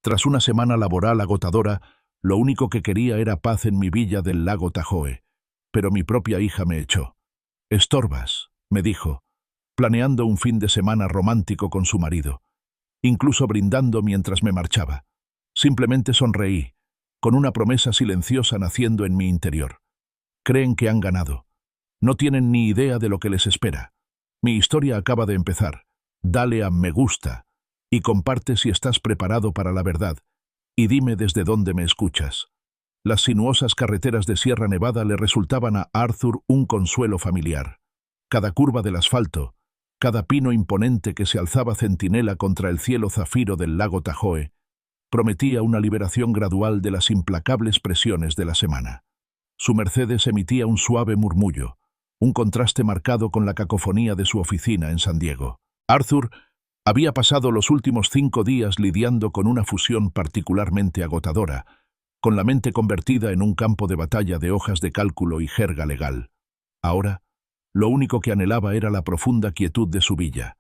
Tras una semana laboral agotadora, lo único que quería era paz en mi villa del lago Tahoe, pero mi propia hija me echó. «Estorbas», me dijo, planeando un fin de semana romántico con su marido, incluso brindando mientras me marchaba. Simplemente sonreí, con una promesa silenciosa naciendo en mi interior. Creen que han ganado. No tienen ni idea de lo que les espera. Mi historia acaba de empezar. Dale a me gusta y comparte si estás preparado para la verdad, y dime desde dónde me escuchas. Las sinuosas carreteras de Sierra Nevada le resultaban a Arthur un consuelo familiar. Cada curva del asfalto, cada pino imponente que se alzaba centinela contra el cielo zafiro del lago Tahoe, prometía una liberación gradual de las implacables presiones de la semana. Su Mercedes emitía un suave murmullo, un contraste marcado con la cacofonía de su oficina en San Diego. Arthur había pasado los últimos 5 días lidiando con una fusión particularmente agotadora, con la mente convertida en un campo de batalla de hojas de cálculo y jerga legal. Ahora, lo único que anhelaba era la profunda quietud de su villa,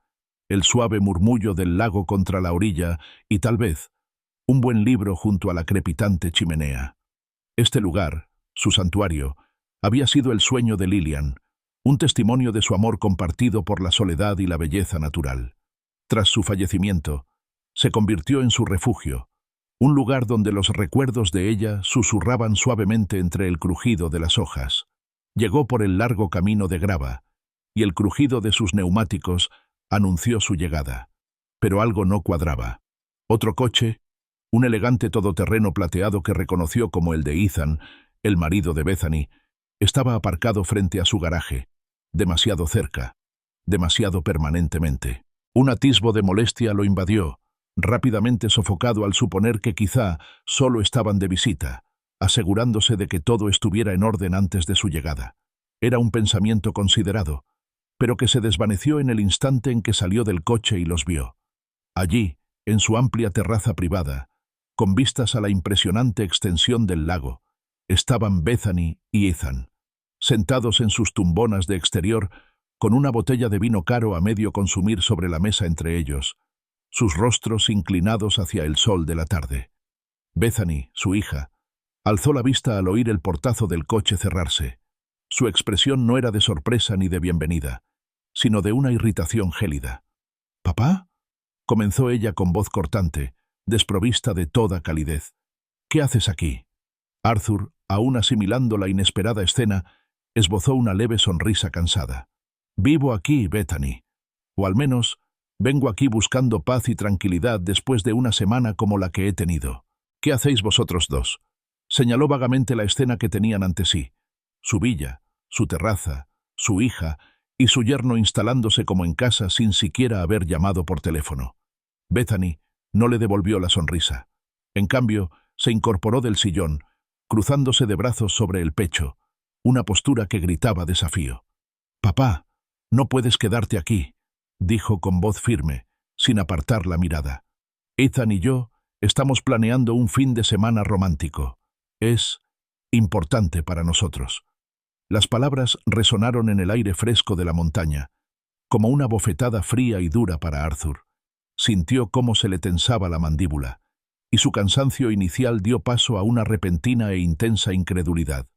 el suave murmullo del lago contra la orilla y, tal vez, un buen libro junto a la crepitante chimenea. Este lugar, su santuario, había sido el sueño de Lillian, un testimonio de su amor compartido por la soledad y la belleza natural. Tras su fallecimiento, se convirtió en su refugio, un lugar donde los recuerdos de ella susurraban suavemente entre el crujido de las hojas. Llegó por el largo camino de grava, y el crujido de sus neumáticos anunció su llegada. Pero algo no cuadraba. Otro coche, un elegante todoterreno plateado que reconoció como el de Ethan, el marido de Bethany, estaba aparcado frente a su garaje, demasiado cerca, demasiado permanentemente. Un atisbo de molestia lo invadió, rápidamente sofocado al suponer que quizá solo estaban de visita, asegurándose de que todo estuviera en orden antes de su llegada. Era un pensamiento considerado, pero que se desvaneció en el instante en que salió del coche y los vio. Allí, en su amplia terraza privada, con vistas a la impresionante extensión del lago, estaban Bethany y Ethan, sentados en sus tumbonas de exterior, con una botella de vino caro a medio consumir sobre la mesa entre ellos, sus rostros inclinados hacia el sol de la tarde. Bethany, su hija, alzó la vista al oír el portazo del coche cerrarse. Su expresión no era de sorpresa ni de bienvenida, sino de una irritación gélida. «¿Papá?», comenzó ella con voz cortante, desprovista de toda calidez. «¿Qué haces aquí?». Arthur, aún asimilando la inesperada escena, esbozó una leve sonrisa cansada. «Vivo aquí, Bethany. O al menos, vengo aquí buscando paz y tranquilidad después de una semana como la que he tenido. ¿Qué hacéis vosotros dos?». Señaló vagamente la escena que tenían ante sí. Su villa, su terraza, su hija y su yerno instalándose como en casa sin siquiera haber llamado por teléfono. Bethany no le devolvió la sonrisa. En cambio, se incorporó del sillón, cruzándose de brazos sobre el pecho, una postura que gritaba desafío. «Papá, no puedes quedarte aquí», dijo con voz firme, sin apartar la mirada. «Ethan y yo estamos planeando un fin de semana romántico. Es importante para nosotros». Las palabras resonaron en el aire fresco de la montaña, como una bofetada fría y dura para Arthur. Sintió cómo se le tensaba la mandíbula, y su cansancio inicial dio paso a una repentina e intensa incredulidad.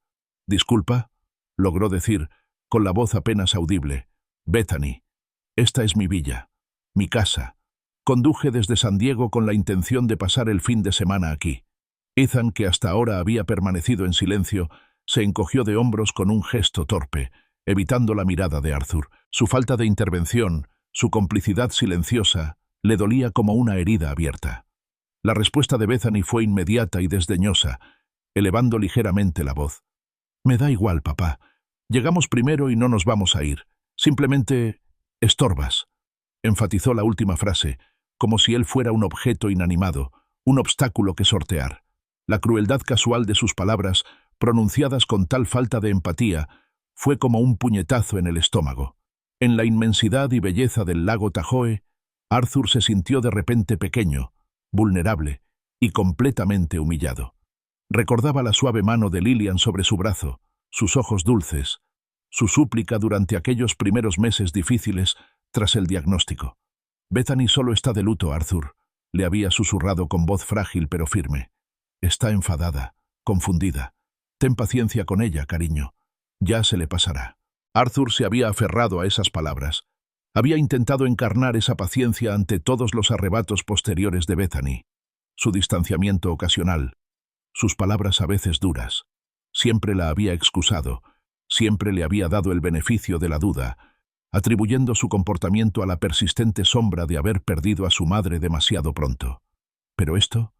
«Disculpa», logró decir, con la voz apenas audible. «Bethany, esta es mi villa, mi casa. Conduje desde San Diego con la intención de pasar el fin de semana aquí». Ethan, que hasta ahora había permanecido en silencio, se encogió de hombros con un gesto torpe, evitando la mirada de Arthur. Su falta de intervención, su complicidad silenciosa, le dolía como una herida abierta. La respuesta de Bethany fue inmediata y desdeñosa, elevando ligeramente la voz. «Me da igual, papá. Llegamos primero y no nos vamos a ir. Simplemente estorbas». Enfatizó la última frase, como si él fuera un objeto inanimado, un obstáculo que sortear. La crueldad casual de sus palabras, pronunciadas con tal falta de empatía, fue como un puñetazo en el estómago. En la inmensidad y belleza del lago Tahoe, Arthur se sintió de repente pequeño, vulnerable y completamente humillado. Recordaba la suave mano de Lillian sobre su brazo, sus ojos dulces, su súplica durante aquellos primeros meses difíciles tras el diagnóstico. «Bethany solo está de luto, Arthur», le había susurrado con voz frágil pero firme. Está enfadada, confundida. Ten paciencia con ella, cariño. Ya se le pasará. Arthur se había aferrado a esas palabras. Había intentado encarnar esa paciencia ante todos los arrebatos posteriores de Bethany. Su distanciamiento ocasional, sus palabras a veces duras. Siempre la había excusado, siempre le había dado el beneficio de la duda, atribuyendo su comportamiento a la persistente sombra de haber perdido a su madre demasiado pronto. Pero esto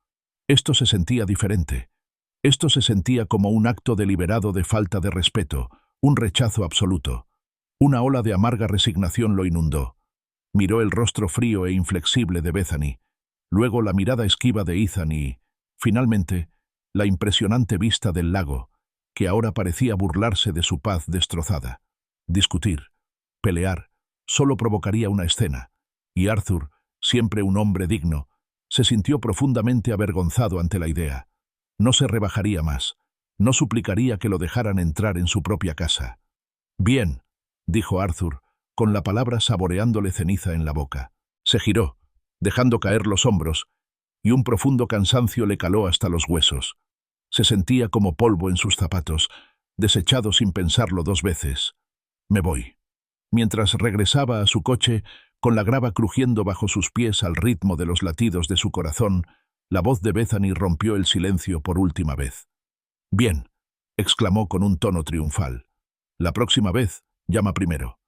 se sentía diferente. Esto se sentía como un acto deliberado de falta de respeto, un rechazo absoluto. Una ola de amarga resignación lo inundó. Miró el rostro frío e inflexible de Bethany, luego la mirada esquiva de Ethan y, finalmente, la impresionante vista del lago, que ahora parecía burlarse de su paz destrozada. Discutir, pelear, solo provocaría una escena, y Arthur, siempre un hombre digno, se sintió profundamente avergonzado ante la idea. No se rebajaría más, no suplicaría que lo dejaran entrar en su propia casa. «Bien», dijo Arthur, con la palabra saboreándole ceniza en la boca. Se giró, dejando caer los hombros, y un profundo cansancio le caló hasta los huesos. Se sentía como polvo en sus zapatos, desechado sin pensarlo 2 veces. «Me voy». Mientras regresaba a su coche, con la grava crujiendo bajo sus pies al ritmo de los latidos de su corazón, la voz de Bethany rompió el silencio por última vez. «Bien», exclamó con un tono triunfal. «La próxima vez, llama primero».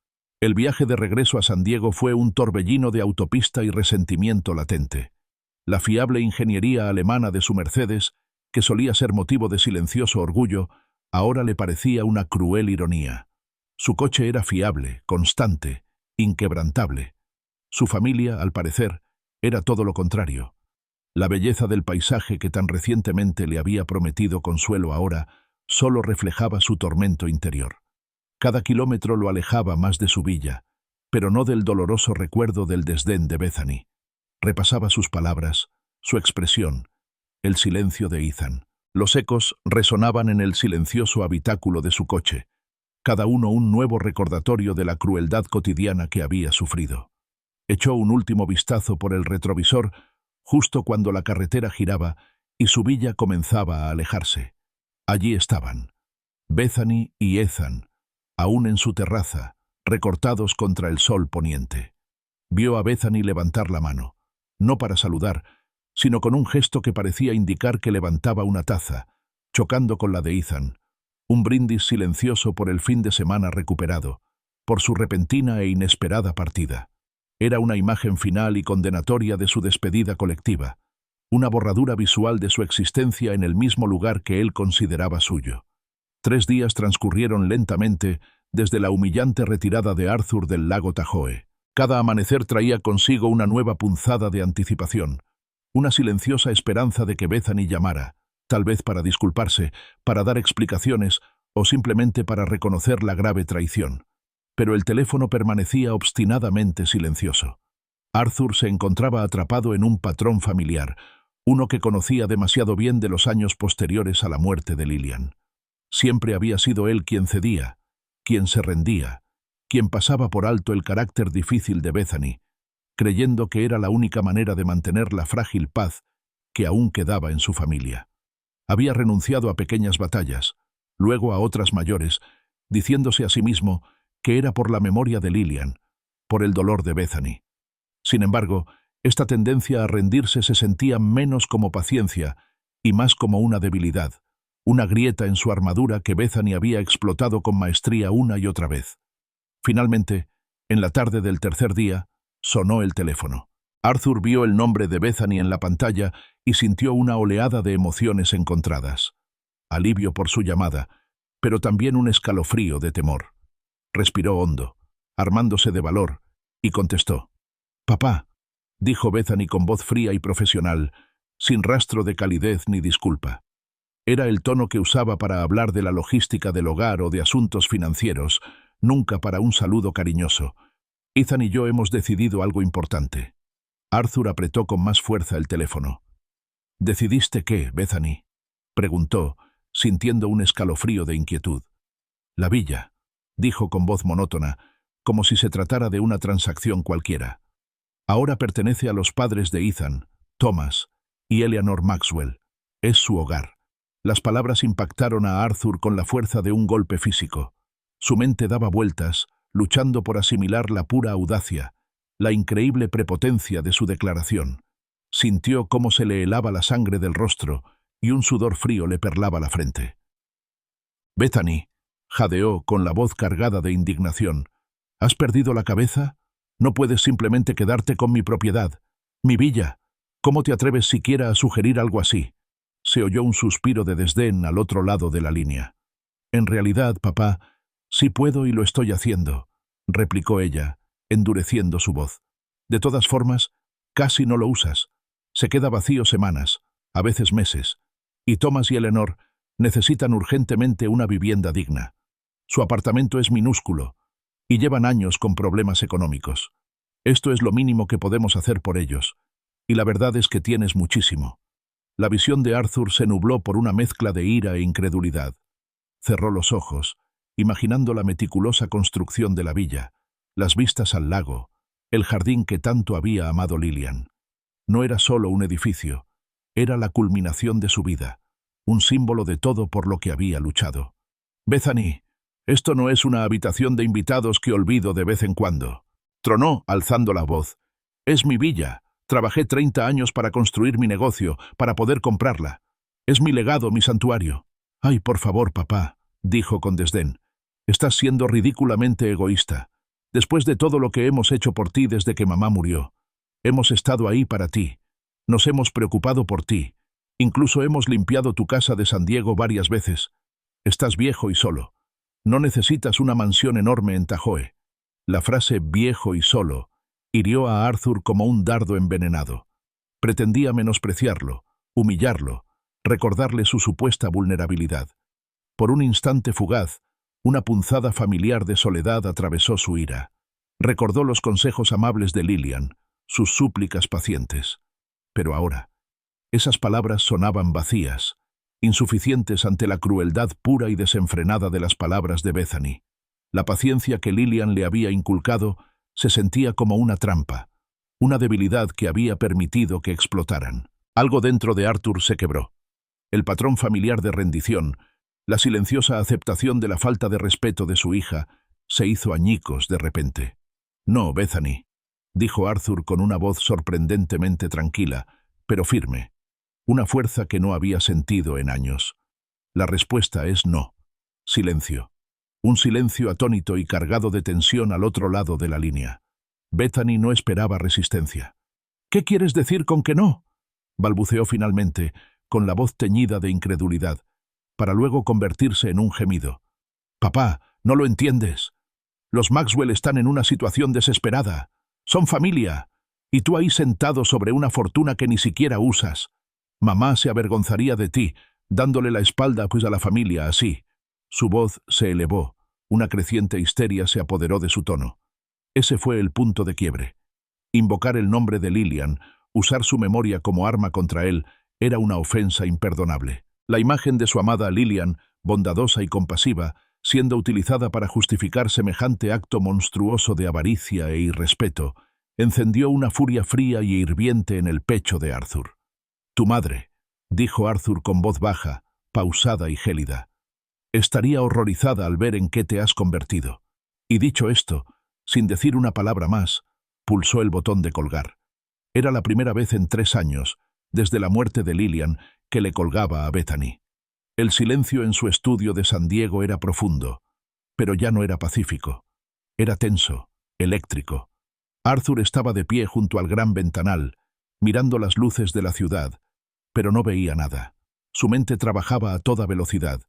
El viaje de regreso a San Diego fue un torbellino de autopista y resentimiento latente. La fiable ingeniería alemana de su Mercedes, que solía ser motivo de silencioso orgullo, ahora le parecía una cruel ironía. Su coche era fiable, constante, inquebrantable. Su familia, al parecer, era todo lo contrario. La belleza del paisaje que tan recientemente le había prometido consuelo ahora solo reflejaba su tormento interior. Cada kilómetro lo alejaba más de su villa, pero no del doloroso recuerdo del desdén de Bethany. Repasaba sus palabras, su expresión, el silencio de Ethan. Los ecos resonaban en el silencioso habitáculo de su coche, cada uno un nuevo recordatorio de la crueldad cotidiana que había sufrido. Echó un último vistazo por el retrovisor justo cuando la carretera giraba y su villa comenzaba a alejarse. Allí estaban, Bethany y Ethan, aún en su terraza, recortados contra el sol poniente. Vio a Bethany levantar la mano, no para saludar, sino con un gesto que parecía indicar que levantaba una taza, chocando con la de Ethan, un brindis silencioso por el fin de semana recuperado, por su repentina e inesperada partida. Era una imagen final y condenatoria de su despedida colectiva, una borradura visual de su existencia en el mismo lugar que él consideraba suyo. 3 días transcurrieron lentamente desde la humillante retirada de Arthur del lago Tahoe. Cada amanecer traía consigo una nueva punzada de anticipación, una silenciosa esperanza de que Bethany llamara, tal vez para disculparse, para dar explicaciones o simplemente para reconocer la grave traición. Pero el teléfono permanecía obstinadamente silencioso. Arthur se encontraba atrapado en un patrón familiar, uno que conocía demasiado bien de los años posteriores a la muerte de Lillian. Siempre había sido él quien cedía, quien se rendía, quien pasaba por alto el carácter difícil de Bethany, creyendo que era la única manera de mantener la frágil paz que aún quedaba en su familia. Había renunciado a pequeñas batallas, luego a otras mayores, diciéndose a sí mismo que era por la memoria de Lillian, por el dolor de Bethany. Sin embargo, esta tendencia a rendirse se sentía menos como paciencia y más como una debilidad, una grieta en su armadura que Bethany había explotado con maestría una y otra vez. Finalmente, en la tarde del tercer día, sonó el teléfono. Arthur vio el nombre de Bethany en la pantalla y sintió una oleada de emociones encontradas. Alivio por su llamada, pero también un escalofrío de temor. Respiró hondo, armándose de valor, y contestó. «Papá», dijo Bethany con voz fría y profesional, sin rastro de calidez ni disculpa. Era el tono que usaba para hablar de la logística del hogar o de asuntos financieros, nunca para un saludo cariñoso. «Ethan y yo hemos decidido algo importante». Arthur apretó con más fuerza el teléfono. «¿Decidiste qué, Bethany?», preguntó, sintiendo un escalofrío de inquietud. «La villa», dijo con voz monótona, como si se tratara de una transacción cualquiera. «Ahora pertenece a los padres de Ethan, Thomas y Eleanor Maxwell. Es su hogar. Las palabras impactaron a Arthur con la fuerza de un golpe físico. Su mente daba vueltas, luchando por asimilar la pura audacia, la increíble prepotencia de su declaración. Sintió cómo se le helaba la sangre del rostro y un sudor frío le perlaba la frente. «Bethany», jadeó con la voz cargada de indignación, «¿has perdido la cabeza? No puedes simplemente quedarte con mi propiedad. Mi villa. ¿Cómo te atreves siquiera a sugerir algo así?» Se oyó un suspiro de desdén al otro lado de la línea. «En realidad, papá, sí puedo y lo estoy haciendo», replicó ella, endureciendo su voz. «De todas formas, casi no lo usas. Se queda vacío semanas, a veces meses, y Thomas y Eleanor necesitan urgentemente una vivienda digna. Su apartamento es minúsculo, y llevan años con problemas económicos. Esto es lo mínimo que podemos hacer por ellos, y la verdad es que tienes muchísimo». La visión de Arthur se nubló por una mezcla de ira e incredulidad. Cerró los ojos, imaginando la meticulosa construcción de la villa, las vistas al lago, el jardín que tanto había amado Lillian. No era solo un edificio, era la culminación de su vida, un símbolo de todo por lo que había luchado. «Bethany, esto no es una habitación de invitados que olvido de vez en cuando», tronó, alzando la voz. «Es mi villa. Trabajé 30 años para construir mi negocio, para poder comprarla. Es mi legado, mi santuario». «Ay, por favor, papá», dijo con desdén. «Estás siendo ridículamente egoísta. Después de todo lo que hemos hecho por ti desde que mamá murió. Hemos estado ahí para ti. Nos hemos preocupado por ti. Incluso hemos limpiado tu casa de San Diego varias veces. Estás viejo y solo. No necesitas una mansión enorme en Tahoe». La frase «viejo y solo» hirió a Arthur como un dardo envenenado. Pretendía menospreciarlo, humillarlo, recordarle su supuesta vulnerabilidad. Por un instante fugaz, una punzada familiar de soledad atravesó su ira. Recordó los consejos amables de Lillian, sus súplicas pacientes. Pero ahora, esas palabras sonaban vacías, insuficientes ante la crueldad pura y desenfrenada de las palabras de Bethany. La paciencia que Lillian le había inculcado se sentía como una trampa, una debilidad que había permitido que explotaran. Algo dentro de Arthur se quebró. El patrón familiar de rendición, la silenciosa aceptación de la falta de respeto de su hija, se hizo añicos de repente. «No, Bethany», dijo Arthur con una voz sorprendentemente tranquila, pero firme, una fuerza que no había sentido en años. «La respuesta es no». Silencio. Un silencio atónito y cargado de tensión al otro lado de la línea. Bethany no esperaba resistencia. «¿Qué quieres decir con que no?», balbuceó finalmente, con la voz teñida de incredulidad, para luego convertirse en un gemido. «Papá, no lo entiendes. Los Maxwell están en una situación desesperada. Son familia. Y tú ahí sentado sobre una fortuna que ni siquiera usas. Mamá se avergonzaría de ti, dándole la espalda pues a la familia así». Su voz se elevó, una creciente histeria se apoderó de su tono. Ese fue el punto de quiebre. Invocar el nombre de Lillian, usar su memoria como arma contra él, era una ofensa imperdonable. La imagen de su amada Lillian, bondadosa y compasiva, siendo utilizada para justificar semejante acto monstruoso de avaricia e irrespeto, encendió una furia fría y hirviente en el pecho de Arthur. «Tu madre», dijo Arthur con voz baja, pausada y gélida, «estaría horrorizada al ver en qué te has convertido». Y dicho esto, sin decir una palabra más, pulsó el botón de colgar. Era la primera vez en 3 años, desde la muerte de Lillian, que le colgaba a Bethany. El silencio en su estudio de San Diego era profundo, pero ya no era pacífico. Era tenso, eléctrico. Arthur estaba de pie junto al gran ventanal, mirando las luces de la ciudad, pero no veía nada. Su mente trabajaba a toda velocidad,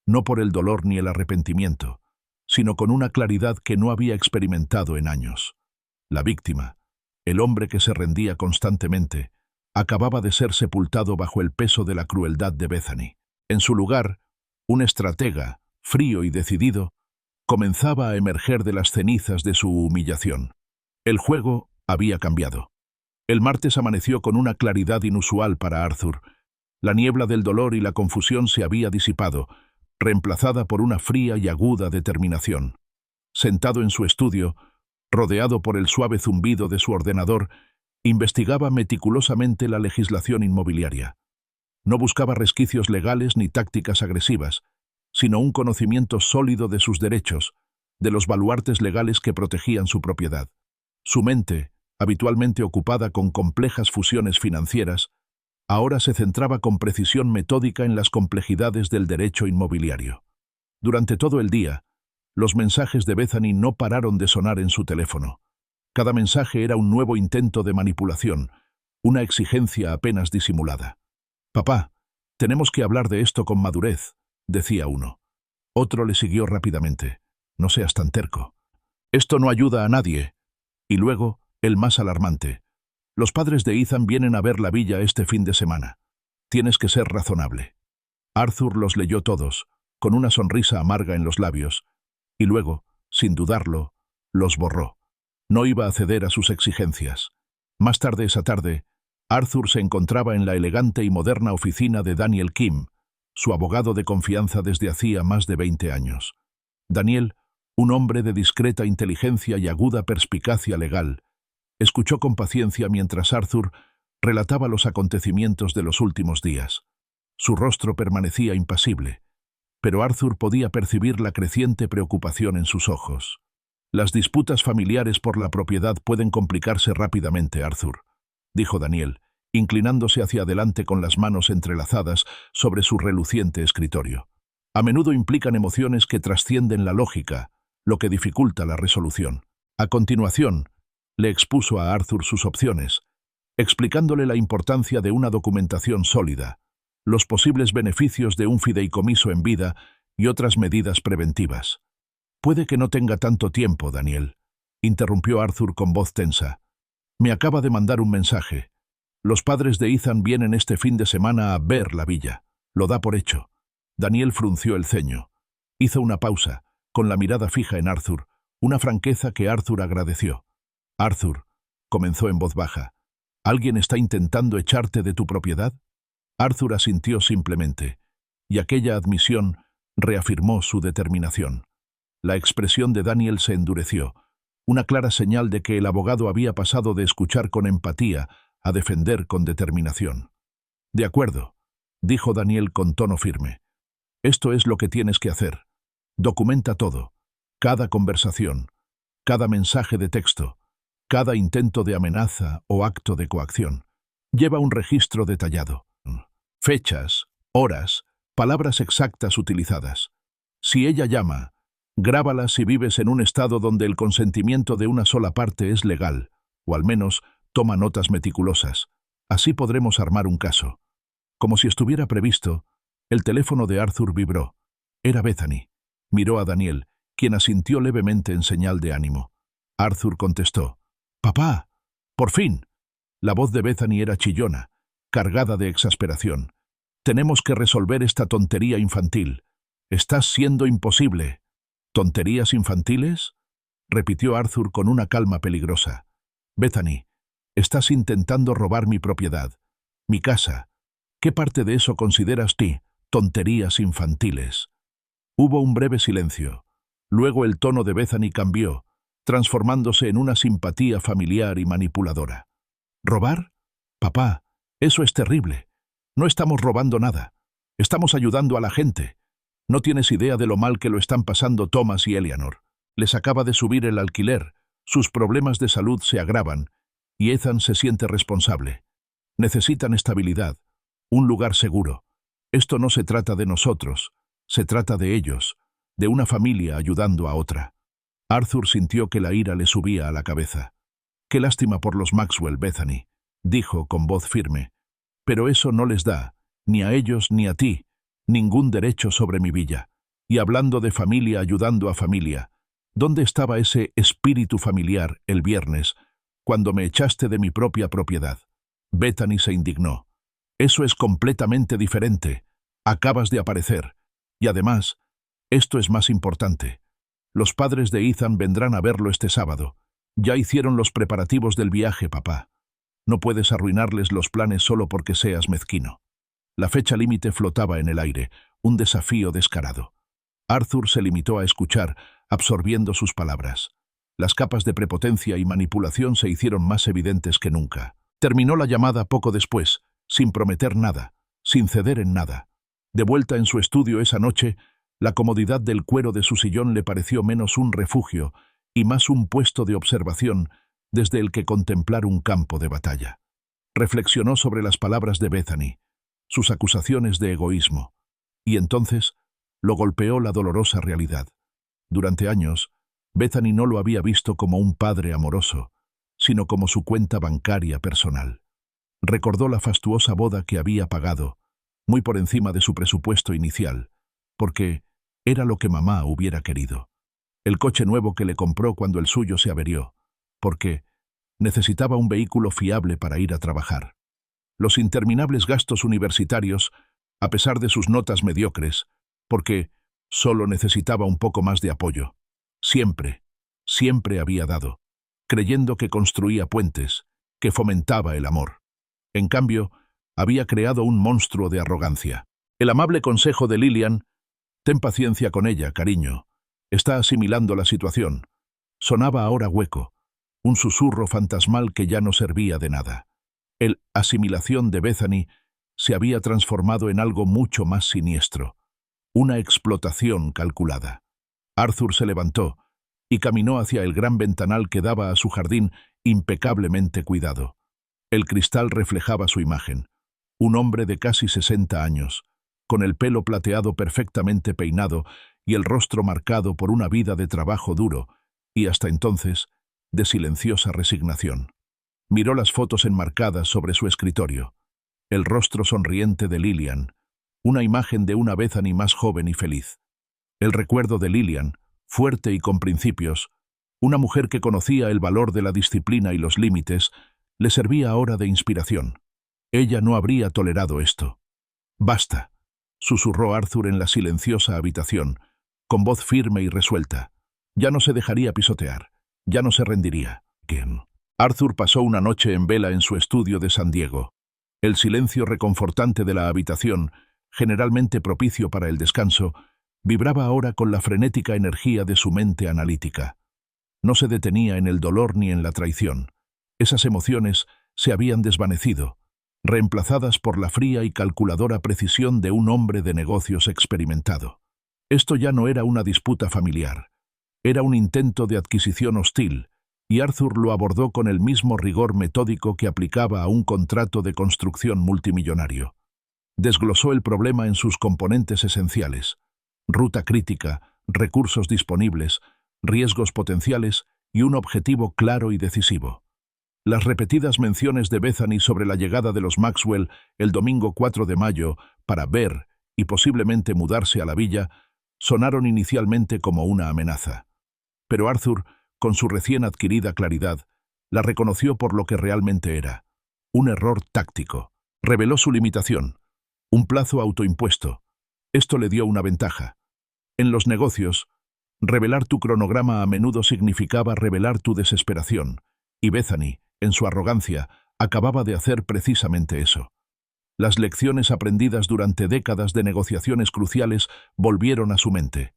no por el dolor ni el arrepentimiento, sino con una claridad que no había experimentado en años. La víctima, el hombre que se rendía constantemente, acababa de ser sepultado bajo el peso de la crueldad de Bethany. En su lugar, un estratega, frío y decidido, comenzaba a emerger de las cenizas de su humillación. El juego había cambiado. El martes amaneció con una claridad inusual para Arthur. La niebla del dolor y la confusión se había disipado, reemplazada por una fría y aguda determinación. Sentado en su estudio, rodeado por el suave zumbido de su ordenador, Investigaba meticulosamente la legislación inmobiliaria. No buscaba resquicios legales ni tácticas agresivas, sino un conocimiento sólido de sus derechos, de los baluartes legales que protegían su propiedad. Su mente, habitualmente ocupada con complejas fusiones financieras, ahora se centraba con precisión metódica en las complejidades del derecho inmobiliario. Durante todo el día, los mensajes de Bethany no pararon de sonar en su teléfono. Cada mensaje era un nuevo intento de manipulación, una exigencia apenas disimulada. «Papá, tenemos que hablar de esto con madurez», decía uno. Otro le siguió rápidamente. «No seas tan terco. Esto no ayuda a nadie». Y luego, el más alarmante. «Los padres de Ethan vienen a ver la villa este fin de semana. Tienes que ser razonable». Arthur los leyó todos, con una sonrisa amarga en los labios, y luego, sin dudarlo, los borró. No iba a ceder a sus exigencias. Más tarde esa tarde, Arthur se encontraba en la elegante y moderna oficina de Daniel Kim, su abogado de confianza desde hacía más de 20 años. Daniel, un hombre de discreta inteligencia y aguda perspicacia legal, escuchó con paciencia mientras Arthur relataba los acontecimientos de los últimos días. Su rostro permanecía impasible, pero Arthur podía percibir la creciente preocupación en sus ojos. «Las disputas familiares por la propiedad pueden complicarse rápidamente, Arthur», dijo Daniel, inclinándose hacia adelante con las manos entrelazadas sobre su reluciente escritorio. «A menudo implican emociones que trascienden la lógica, lo que dificulta la resolución». A continuación, le expuso a Arthur sus opciones, explicándole la importancia de una documentación sólida, los posibles beneficios de un fideicomiso en vida y otras medidas preventivas. «Puede que no tenga tanto tiempo, Daniel», interrumpió Arthur con voz tensa. «Me acaba de mandar un mensaje. Los padres de Ethan vienen este fin de semana a ver la villa. Lo da por hecho». Daniel frunció el ceño. Hizo una pausa, con la mirada fija en Arthur, una franqueza que Arthur agradeció. «Arthur», comenzó en voz baja, «¿alguien está intentando echarte de tu propiedad?» Arthur asintió simplemente, y aquella admisión reafirmó su determinación. La expresión de Daniel se endureció, una clara señal de que el abogado había pasado de escuchar con empatía a defender con determinación. «De acuerdo», dijo Daniel con tono firme. «Esto es lo que tienes que hacer. Documenta todo, cada conversación, cada mensaje de texto, cada intento de amenaza o acto de coacción. Lleva un registro detallado. Fechas, horas, palabras exactas utilizadas. Si ella llama, grábala si vives en un estado donde el consentimiento de una sola parte es legal, o al menos toma notas meticulosas. Así podremos armar un caso». Como si estuviera previsto, el teléfono de Arthur vibró. Era Bethany. Miró a Daniel, quien asintió levemente en señal de ánimo. Arthur contestó. «¡Papá! ¡Por fin!». La voz de Bethany era chillona, cargada de exasperación. «Tenemos que resolver esta tontería infantil. Estás siendo imposible». «¿Tonterías infantiles?», repitió Arthur con una calma peligrosa. «Bethany, estás intentando robar mi propiedad, mi casa. ¿Qué parte de eso consideras tú tonterías infantiles?». Hubo un breve silencio. Luego el tono de Bethany cambió, transformándose en una simpatía familiar y manipuladora. «¿Robar? Papá, eso es terrible. No estamos robando nada. Estamos ayudando a la gente. No tienes idea de lo mal que lo están pasando Thomas y Eleanor. Les acaba de subir el alquiler, sus problemas de salud se agravan, y Ethan se siente responsable. Necesitan estabilidad, un lugar seguro. Esto no se trata de nosotros, se trata de ellos, de una familia ayudando a otra». Arthur sintió que la ira le subía a la cabeza. «Qué lástima por los Maxwell, Bethany», dijo con voz firme. «Pero eso no les da, ni a ellos ni a ti, ningún derecho sobre mi villa. Y hablando de familia ayudando a familia, ¿dónde estaba ese espíritu familiar el viernes, cuando me echaste de mi propia propiedad?». Bethany se indignó. «Eso es completamente diferente. Acabas de aparecer. Y además, esto es más importante. Los padres de Ethan vendrán a verlo este sábado. Ya hicieron los preparativos del viaje, papá. No puedes arruinarles los planes solo porque seas mezquino». La fecha límite flotaba en el aire, un desafío descarado. Arthur se limitó a escuchar, absorbiendo sus palabras. Las capas de prepotencia y manipulación se hicieron más evidentes que nunca. Terminó la llamada poco después, sin prometer nada, sin ceder en nada. De vuelta en su estudio esa noche, la comodidad del cuero de su sillón le pareció menos un refugio y más un puesto de observación desde el que contemplar un campo de batalla. Reflexionó sobre las palabras de Bethany, sus acusaciones de egoísmo, y entonces lo golpeó la dolorosa realidad. Durante años, Bethany no lo había visto como un padre amoroso, sino como su cuenta bancaria personal. Recordó la fastuosa boda que había pagado, muy por encima de su presupuesto inicial, porque era lo que mamá hubiera querido. El coche nuevo que le compró cuando el suyo se averió, porque necesitaba un vehículo fiable para ir a trabajar. Los interminables gastos universitarios, a pesar de sus notas mediocres, porque solo necesitaba un poco más de apoyo. Siempre, siempre había dado, creyendo que construía puentes, que fomentaba el amor. En cambio, había creado un monstruo de arrogancia. El amable consejo de Lillian, «Ten paciencia con ella, cariño. Está asimilando la situación», sonaba ahora hueco, un susurro fantasmal que ya no servía de nada. El asimilación de Bethany se había transformado en algo mucho más siniestro, una explotación calculada. Arthur se levantó y caminó hacia el gran ventanal que daba a su jardín impecablemente cuidado. El cristal reflejaba su imagen, un hombre de casi 60 años, con el pelo plateado perfectamente peinado y el rostro marcado por una vida de trabajo duro y, hasta entonces, de silenciosa resignación. Miró las fotos enmarcadas sobre su escritorio, el rostro sonriente de Lillian, una imagen de una Bethany más joven y feliz. El recuerdo de Lillian, fuerte y con principios, una mujer que conocía el valor de la disciplina y los límites, le servía ahora de inspiración. Ella no habría tolerado esto. «Basta», susurró Arthur en la silenciosa habitación, con voz firme y resuelta. Ya no se dejaría pisotear, ya no se rendiría. ¿Quién? Arthur pasó una noche en vela en su estudio de San Diego. El silencio reconfortante de la habitación, generalmente propicio para el descanso, vibraba ahora con la frenética energía de su mente analítica. No se detenía en el dolor ni en la traición. Esas emociones se habían desvanecido, reemplazadas por la fría y calculadora precisión de un hombre de negocios experimentado. Esto ya no era una disputa familiar. Era un intento de adquisición hostil, y Arthur lo abordó con el mismo rigor metódico que aplicaba a un contrato de construcción multimillonario. Desglosó el problema en sus componentes esenciales: ruta crítica, recursos disponibles, riesgos potenciales y un objetivo claro y decisivo. Las repetidas menciones de Bethany sobre la llegada de los Maxwell el domingo 4 de mayo para ver y posiblemente mudarse a la villa sonaron inicialmente como una amenaza. Pero Arthur, con su recién adquirida claridad, la reconoció por lo que realmente era: un error táctico. Reveló su limitación, un plazo autoimpuesto. Esto le dio una ventaja. En los negocios, revelar tu cronograma a menudo significaba revelar tu desesperación, y Bethany, en su arrogancia, acababa de hacer precisamente eso. Las lecciones aprendidas durante décadas de negociaciones cruciales volvieron a su mente.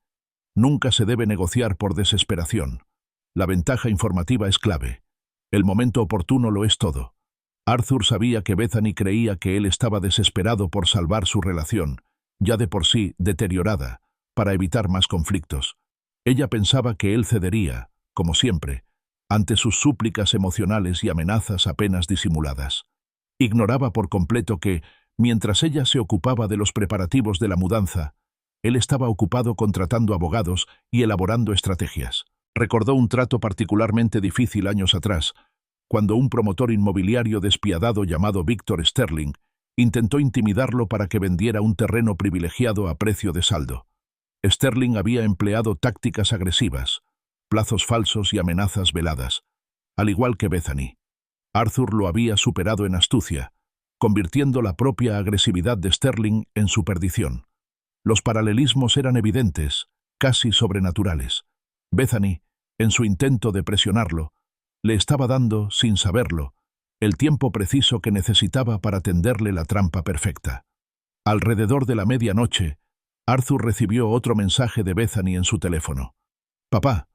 Nunca se debe negociar por desesperación. La ventaja informativa es clave. El momento oportuno lo es todo. Arthur sabía que Bethany creía que él estaba desesperado por salvar su relación, ya de por sí deteriorada, para evitar más conflictos. Ella pensaba que él cedería, como siempre, ante sus súplicas emocionales y amenazas apenas disimuladas. Ignoraba por completo que, mientras ella se ocupaba de los preparativos de la mudanza, él estaba ocupado contratando abogados y elaborando estrategias. Recordó un trato particularmente difícil años atrás, cuando un promotor inmobiliario despiadado llamado Victor Sterling intentó intimidarlo para que vendiera un terreno privilegiado a precio de saldo. Sterling había empleado tácticas agresivas, plazos falsos y amenazas veladas, al igual que Bethany. Arthur lo había superado en astucia, convirtiendo la propia agresividad de Sterling en su perdición. Los paralelismos eran evidentes, casi sobrenaturales. Bethany, en su intento de presionarlo, le estaba dando, sin saberlo, el tiempo preciso que necesitaba para tenderle la trampa perfecta. Alrededor de la medianoche, Arthur recibió otro mensaje de Bethany en su teléfono. «Papá,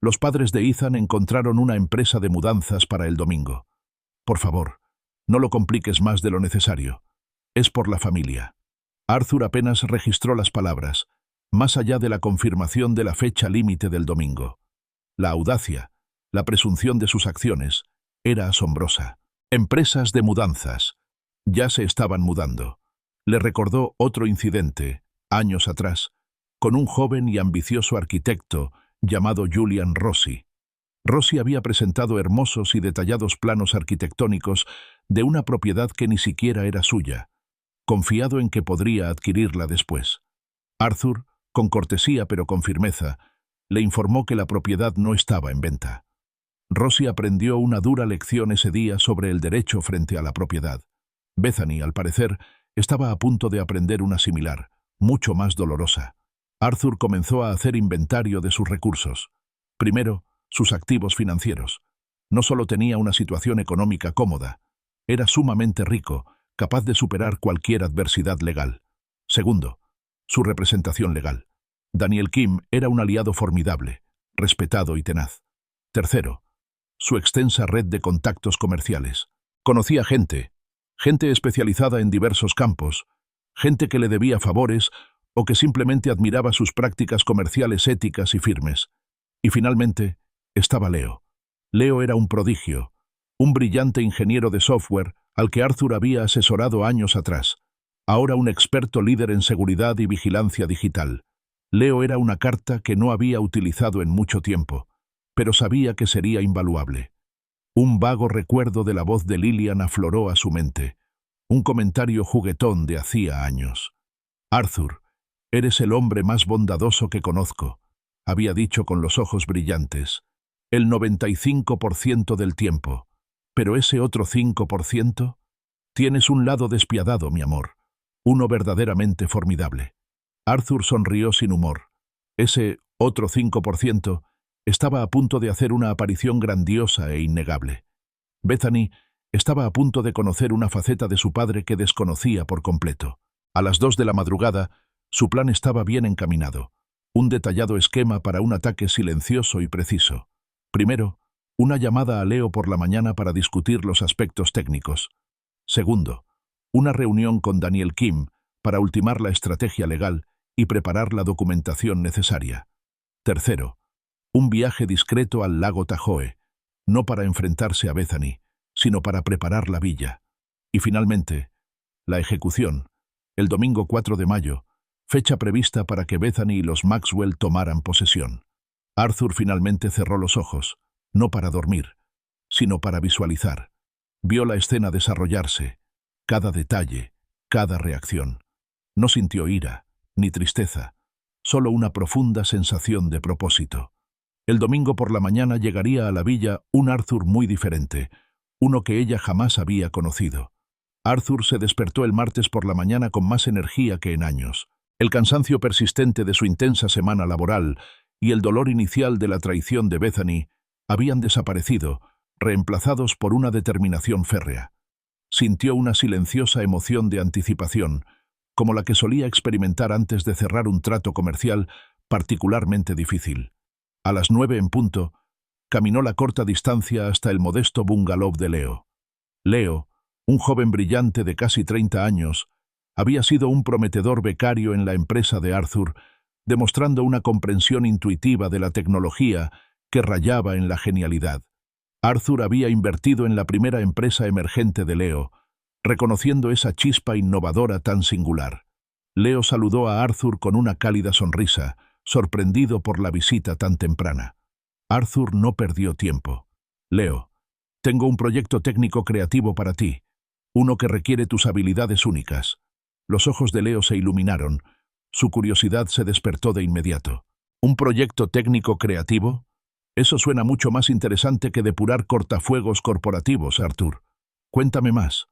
Los padres de Ethan encontraron una empresa de mudanzas para el domingo. Por favor, no lo compliques más de lo necesario. Es por la familia. Arthur apenas registró las palabras, más allá de la confirmación de la fecha límite del domingo. La audacia, la presunción de sus acciones, era asombrosa. Empresas de mudanzas. Ya se estaban mudando. Le recordó otro incidente, años atrás, con un joven y ambicioso arquitecto llamado Julian Rossi. Rossi había presentado hermosos y detallados planos arquitectónicos de una propiedad que ni siquiera era suya, confiado en que podría adquirirla después. Arthur, con cortesía pero con firmeza, le informó que la propiedad no estaba en venta. Rossi aprendió una dura lección ese día sobre el derecho frente a la propiedad. Bethany, al parecer, estaba a punto de aprender una similar, mucho más dolorosa. Arthur comenzó a hacer inventario de sus recursos. Primero, sus activos financieros. No solo tenía una situación económica cómoda, era sumamente rico, capaz de superar cualquier adversidad legal. Segundo, su representación legal. Daniel Kim era un aliado formidable, respetado y tenaz. Tercero, su extensa red de contactos comerciales. Conocía gente especializada en diversos campos, gente que le debía favores o que simplemente admiraba sus prácticas comerciales éticas y firmes. Y finalmente, estaba Leo. Leo era un prodigio, un brillante ingeniero de software al que Arthur había asesorado años atrás, ahora un experto líder en seguridad y vigilancia digital. Leo era una carta que no había utilizado en mucho tiempo, pero sabía que sería invaluable. Un vago recuerdo de la voz de Lillian afloró a su mente, un comentario juguetón de hacía años. «Arthur, eres el hombre más bondadoso que conozco», había dicho con los ojos brillantes. «El 95% del tiempo. Pero ese otro 5%, tienes un lado despiadado, mi amor, uno verdaderamente formidable». Arthur sonrió sin humor. Ese otro 5% estaba a punto de hacer una aparición grandiosa e innegable. Bethany estaba a punto de conocer una faceta de su padre que desconocía por completo. A las 2 de la madrugada, su plan estaba bien encaminado. Un detallado esquema para un ataque silencioso y preciso. Primero, una llamada a Leo por la mañana para discutir los aspectos técnicos. Segundo, una reunión con Daniel Kim para ultimar la estrategia legal y preparar la documentación necesaria. Tercero, un viaje discreto al lago Tahoe, no para enfrentarse a Bethany, sino para preparar la villa. Y finalmente, la ejecución, el domingo 4 de mayo, fecha prevista para que Bethany y los Maxwell tomaran posesión. Arthur finalmente cerró los ojos, no para dormir, sino para visualizar. Vio la escena desarrollarse, cada detalle, cada reacción. No sintió ira, ni tristeza, solo una profunda sensación de propósito. El domingo por la mañana llegaría a la villa un Arthur muy diferente, uno que ella jamás había conocido. Arthur se despertó el martes por la mañana con más energía que en años. El cansancio persistente de su intensa semana laboral y el dolor inicial de la traición de Bethany habían desaparecido, reemplazados por una determinación férrea. Sintió una silenciosa emoción de anticipación, como la que solía experimentar antes de cerrar un trato comercial particularmente difícil. A las 9 en punto, caminó la corta distancia hasta el modesto bungalow de Leo. Leo, un joven brillante de casi 30 años, había sido un prometedor becario en la empresa de Arthur, demostrando una comprensión intuitiva de la tecnología que rayaba en la genialidad. Arthur había invertido en la primera empresa emergente de Leo, reconociendo esa chispa innovadora tan singular. Leo saludó a Arthur con una cálida sonrisa, sorprendido por la visita tan temprana. Arthur no perdió tiempo. «Leo, tengo un proyecto técnico creativo para ti, uno que requiere tus habilidades únicas». Los ojos de Leo se iluminaron. Su curiosidad se despertó de inmediato. ¿Un proyecto técnico creativo? Eso suena mucho más interesante que depurar cortafuegos corporativos, Arthur. Cuéntame más.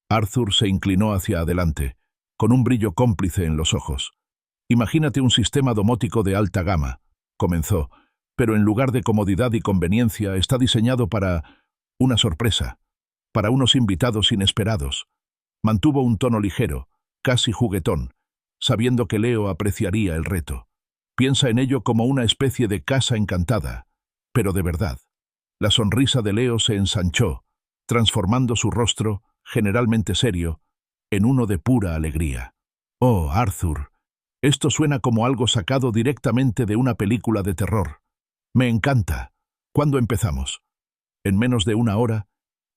Arthur se inclinó hacia adelante, con un brillo cómplice en los ojos. Imagínate un sistema domótico de alta gama, comenzó, pero en lugar de comodidad y conveniencia está diseñado para una sorpresa, para unos invitados inesperados. Mantuvo un tono ligero, casi juguetón, sabiendo que Leo apreciaría el reto. Piensa en ello como una especie de casa encantada, pero de verdad. La sonrisa de Leo se ensanchó, transformando su rostro, generalmente serio, en uno de pura alegría. «Oh, Arthur, esto suena como algo sacado directamente de una película de terror. Me encanta. ¿Cuándo empezamos?» En menos de una hora,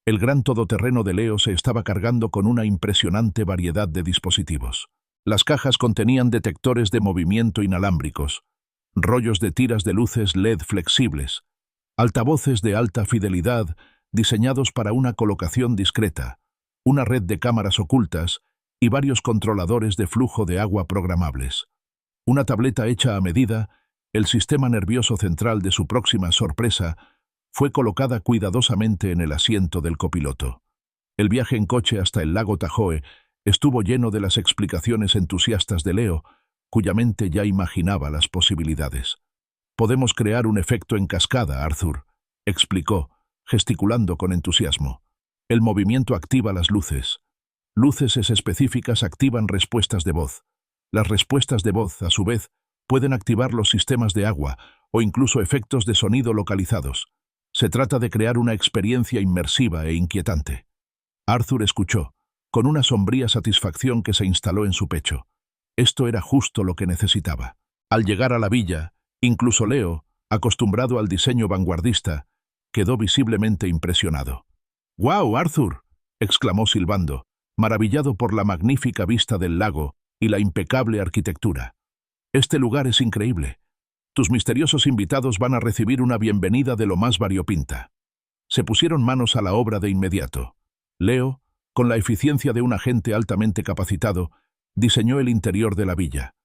el gran todoterreno de Leo se estaba cargando con una impresionante variedad de dispositivos. Las cajas contenían detectores de movimiento inalámbricos, rollos de tiras de luces LED flexibles, altavoces de alta fidelidad diseñados para una colocación discreta, una red de cámaras ocultas y varios controladores de flujo de agua programables. Una tableta hecha a medida, el sistema nervioso central de su próxima sorpresa, fue colocada cuidadosamente en el asiento del copiloto. El viaje en coche hasta el lago Tahoe estuvo lleno de las explicaciones entusiastas de Leo, cuya mente ya imaginaba las posibilidades. «Podemos crear un efecto en cascada, Arthur», explicó, gesticulando con entusiasmo. «El movimiento activa las luces. Luces específicas activan respuestas de voz. Las respuestas de voz, a su vez, pueden activar los sistemas de agua o incluso efectos de sonido localizados. Se trata de crear una experiencia inmersiva e inquietante». Arthur escuchó, con una sombría satisfacción que se instaló en su pecho. Esto era justo lo que necesitaba. Al llegar a la villa, incluso Leo, acostumbrado al diseño vanguardista, quedó visiblemente impresionado. «¡Guau, Arthur!», exclamó silbando, maravillado por la magnífica vista del lago y la impecable arquitectura. «Este lugar es increíble. Tus misteriosos invitados van a recibir una bienvenida de lo más variopinta». Se pusieron manos a la obra de inmediato. Leo, con la eficiencia de un agente altamente capacitado, diseñó el interior de la villa.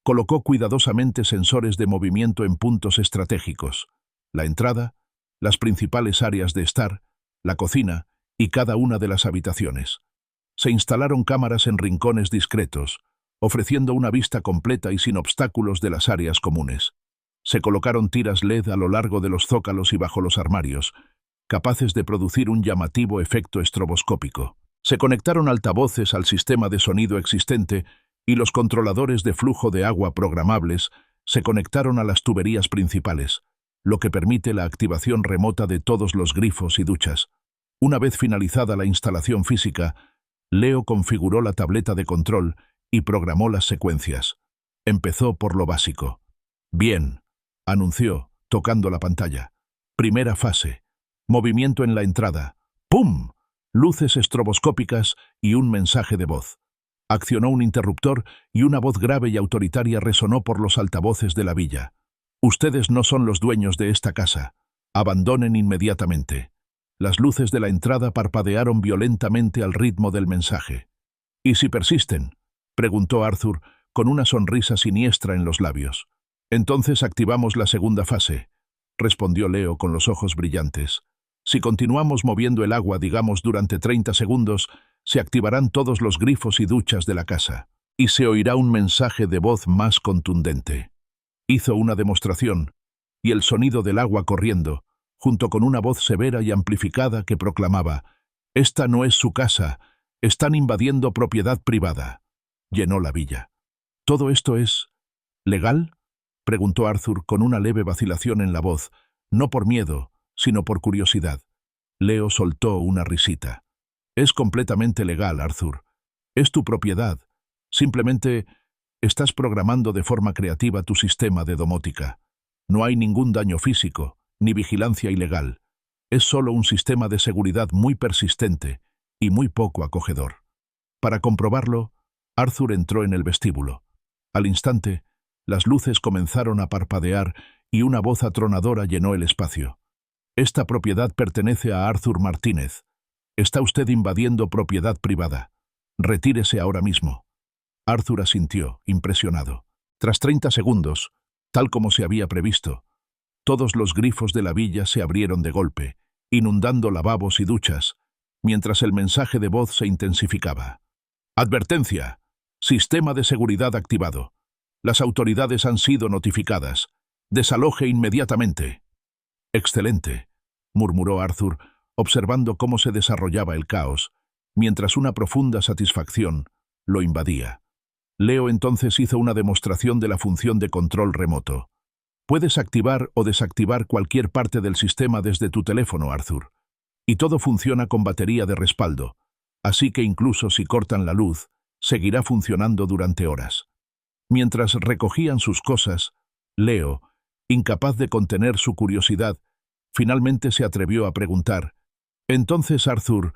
Colocó cuidadosamente sensores de movimiento en puntos estratégicos: la entrada, las principales áreas de estar, la cocina y cada una de las habitaciones. Se instalaron cámaras en rincones discretos, ofreciendo una vista completa y sin obstáculos de las áreas comunes. Se colocaron tiras LED a lo largo de los zócalos y bajo los armarios, capaces de producir un llamativo efecto estroboscópico. Se conectaron altavoces al sistema de sonido existente y los controladores de flujo de agua programables se conectaron a las tuberías principales, lo que permite la activación remota de todos los grifos y duchas. Una vez finalizada la instalación física, Leo configuró la tableta de control y programó las secuencias. Empezó por lo básico. «Bien», anunció, tocando la pantalla. «Primera fase. Movimiento en la entrada. ¡Pum!, luces estroboscópicas y un mensaje de voz». Accionó un interruptor y una voz grave y autoritaria resonó por los altavoces de la villa. «Ustedes no son los dueños de esta casa. Abandonen inmediatamente». Las luces de la entrada parpadearon violentamente al ritmo del mensaje. «¿Y si persisten?», preguntó Arthur, con una sonrisa siniestra en los labios. «Entonces activamos la segunda fase», respondió Leo con los ojos brillantes. «Si continuamos moviendo el agua, digamos, durante 30 segundos, se activarán todos los grifos y duchas de la casa, y se oirá un mensaje de voz más contundente». Hizo una demostración, y el sonido del agua corriendo, junto con una voz severa y amplificada que proclamaba: «Esta no es su casa, están invadiendo propiedad privada», llenó la villa. «¿Todo esto es legal?», preguntó Arthur con una leve vacilación en la voz, no por miedo, sino por curiosidad. Leo soltó una risita. «Es completamente legal, Arthur. Es tu propiedad. Simplemente estás programando de forma creativa tu sistema de domótica. No hay ningún daño físico, ni vigilancia ilegal. Es solo un sistema de seguridad muy persistente y muy poco acogedor». Para comprobarlo, Arthur entró en el vestíbulo. Al instante, las luces comenzaron a parpadear y una voz atronadora llenó el espacio. «Esta propiedad pertenece a Arthur Martínez. Está usted invadiendo propiedad privada. Retírese ahora mismo». Arthur asintió, impresionado. Tras 30 segundos, tal como se había previsto, todos los grifos de la villa se abrieron de golpe, inundando lavabos y duchas, mientras el mensaje de voz se intensificaba. «Advertencia. Sistema de seguridad activado. Las autoridades han sido notificadas. Desaloje inmediatamente». «Excelente», murmuró Arthur, observando cómo se desarrollaba el caos, mientras una profunda satisfacción lo invadía. Leo entonces hizo una demostración de la función de control remoto. Puedes activar o desactivar cualquier parte del sistema desde tu teléfono, Arthur. Y todo funciona con batería de respaldo, así que incluso si cortan la luz, seguirá funcionando durante horas. Mientras recogían sus cosas, Leo, incapaz de contener su curiosidad, finalmente se atrevió a preguntar: «Entonces, Arthur,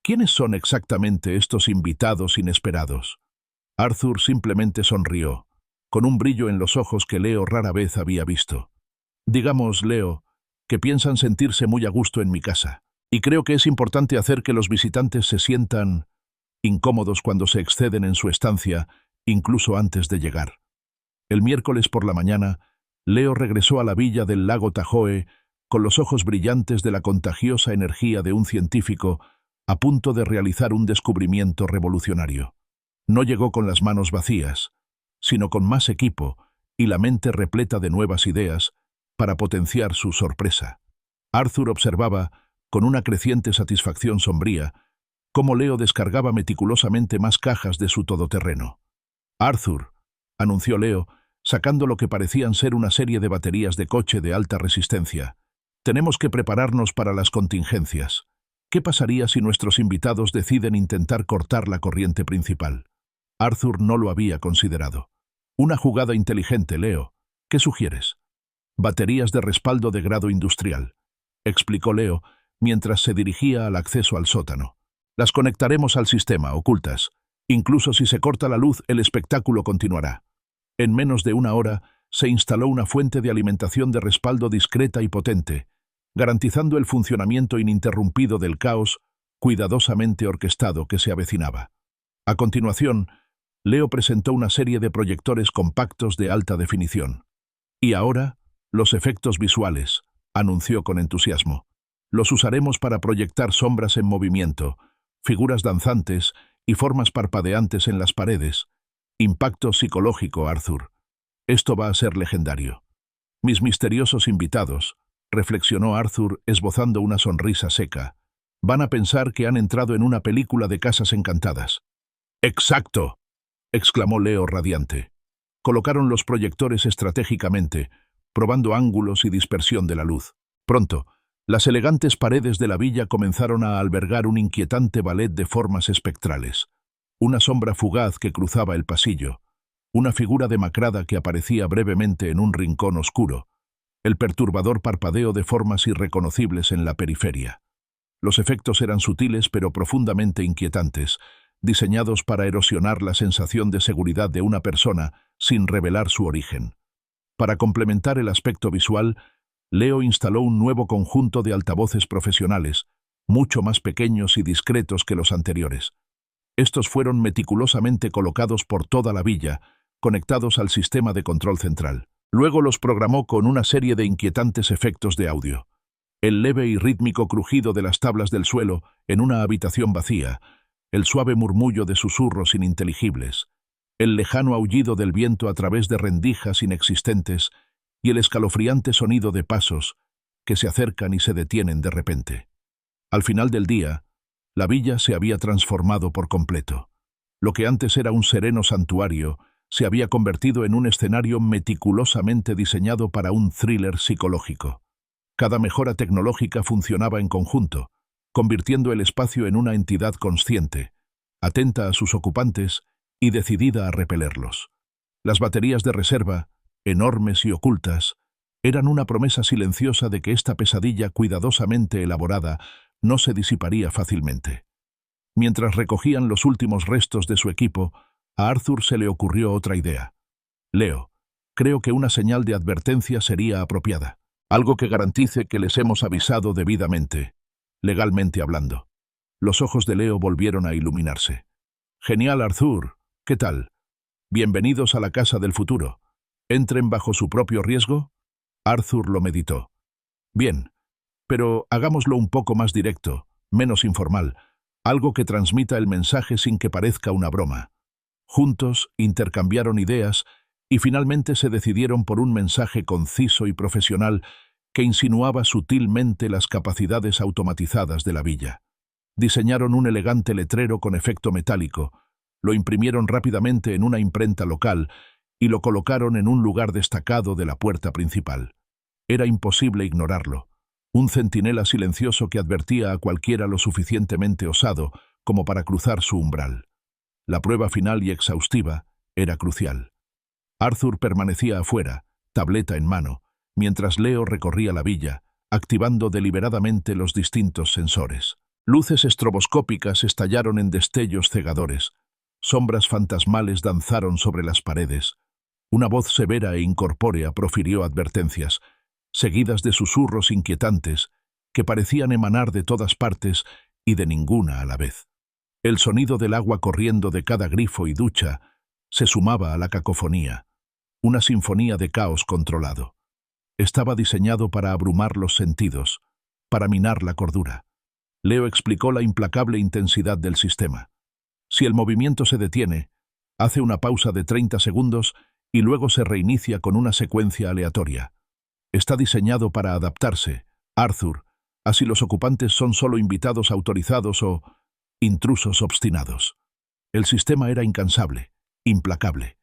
¿quiénes son exactamente estos invitados inesperados?» Arthur simplemente sonrió, con un brillo en los ojos que Leo rara vez había visto. «Digamos, Leo, que piensan sentirse muy a gusto en mi casa, y creo que es importante hacer que los visitantes se sientan incómodos cuando se exceden en su estancia, incluso antes de llegar». El miércoles por la mañana, Leo regresó a la villa del lago Tahoe con los ojos brillantes de la contagiosa energía de un científico a punto de realizar un descubrimiento revolucionario. No llegó con las manos vacías, sino con más equipo y la mente repleta de nuevas ideas para potenciar su sorpresa. Arthur observaba, con una creciente satisfacción sombría, cómo Leo descargaba meticulosamente más cajas de su todoterreno. «Arthur», anunció Leo, sacando lo que parecían ser una serie de baterías de coche de alta resistencia. «Tenemos que prepararnos para las contingencias. ¿Qué pasaría si nuestros invitados deciden intentar cortar la corriente principal?» Arthur no lo había considerado. «Una jugada inteligente, Leo. ¿Qué sugieres?» «Baterías de respaldo de grado industrial», explicó Leo, mientras se dirigía al acceso al sótano. «Las conectaremos al sistema, ocultas. Incluso si se corta la luz, el espectáculo continuará». En menos de una hora, se instaló una fuente de alimentación de respaldo discreta y potente, garantizando el funcionamiento ininterrumpido del caos cuidadosamente orquestado que se avecinaba. A continuación, Leo presentó una serie de proyectores compactos de alta definición. «Y ahora, los efectos visuales», anunció con entusiasmo. «Los usaremos para proyectar sombras en movimiento, figuras danzantes y formas parpadeantes en las paredes. Impacto psicológico, Arthur. Esto va a ser legendario». «Mis misteriosos invitados», reflexionó Arthur esbozando una sonrisa seca, «van a pensar que han entrado en una película de casas encantadas». «¡Exacto!», exclamó Leo radiante. Colocaron los proyectores estratégicamente, probando ángulos y dispersión de la luz. Pronto, las elegantes paredes de la villa comenzaron a albergar un inquietante ballet de formas espectrales. Una sombra fugaz que cruzaba el pasillo, una figura demacrada que aparecía brevemente en un rincón oscuro, el perturbador parpadeo de formas irreconocibles en la periferia. Los efectos eran sutiles pero profundamente inquietantes, diseñados para erosionar la sensación de seguridad de una persona sin revelar su origen. Para complementar el aspecto visual, Leo instaló un nuevo conjunto de altavoces profesionales, mucho más pequeños y discretos que los anteriores. Estos fueron meticulosamente colocados por toda la villa, conectados al sistema de control central. Luego los programó con una serie de inquietantes efectos de audio. El leve y rítmico crujido de las tablas del suelo en una habitación vacía, el suave murmullo de susurros ininteligibles, el lejano aullido del viento a través de rendijas inexistentes y el escalofriante sonido de pasos que se acercan y se detienen de repente. Al final del día, la villa se había transformado por completo. Lo que antes era un sereno santuario se había convertido en un escenario meticulosamente diseñado para un thriller psicológico. Cada mejora tecnológica funcionaba en conjunto, convirtiendo el espacio en una entidad consciente, atenta a sus ocupantes y decidida a repelerlos. Las baterías de reserva, enormes y ocultas, eran una promesa silenciosa de que esta pesadilla cuidadosamente elaborada no se disiparía fácilmente. Mientras recogían los últimos restos de su equipo, a Arthur se le ocurrió otra idea. «Leo, creo que una señal de advertencia sería apropiada. Algo que garantice que les hemos avisado debidamente, legalmente hablando». Los ojos de Leo volvieron a iluminarse. «Genial, Arthur. ¿Qué tal? Bienvenidos a la casa del futuro. ¿Entren bajo su propio riesgo?» Arthur lo meditó. «Bien, pero hagámoslo un poco más directo, menos informal, algo que transmita el mensaje sin que parezca una broma». Juntos intercambiaron ideas y finalmente se decidieron por un mensaje conciso y profesional que insinuaba sutilmente las capacidades automatizadas de la villa. Diseñaron un elegante letrero con efecto metálico, lo imprimieron rápidamente en una imprenta local y lo colocaron en un lugar destacado de la puerta principal. Era imposible ignorarlo. Un centinela silencioso que advertía a cualquiera lo suficientemente osado como para cruzar su umbral. La prueba final y exhaustiva era crucial. Arthur permanecía afuera, tableta en mano, mientras Leo recorría la villa, activando deliberadamente los distintos sensores. Luces estroboscópicas estallaron en destellos cegadores. Sombras fantasmales danzaron sobre las paredes. Una voz severa e incorpórea profirió advertencias, seguidas de susurros inquietantes que parecían emanar de todas partes y de ninguna a la vez. El sonido del agua corriendo de cada grifo y ducha se sumaba a la cacofonía, una sinfonía de caos controlado. Estaba diseñado para abrumar los sentidos, para minar la cordura. Leo explicó la implacable intensidad del sistema. Si el movimiento se detiene, hace una pausa de 30 segundos y luego se reinicia con una secuencia aleatoria. Está diseñado para adaptarse, Arthur, a si los ocupantes son solo invitados autorizados o intrusos obstinados. El sistema era incansable, implacable.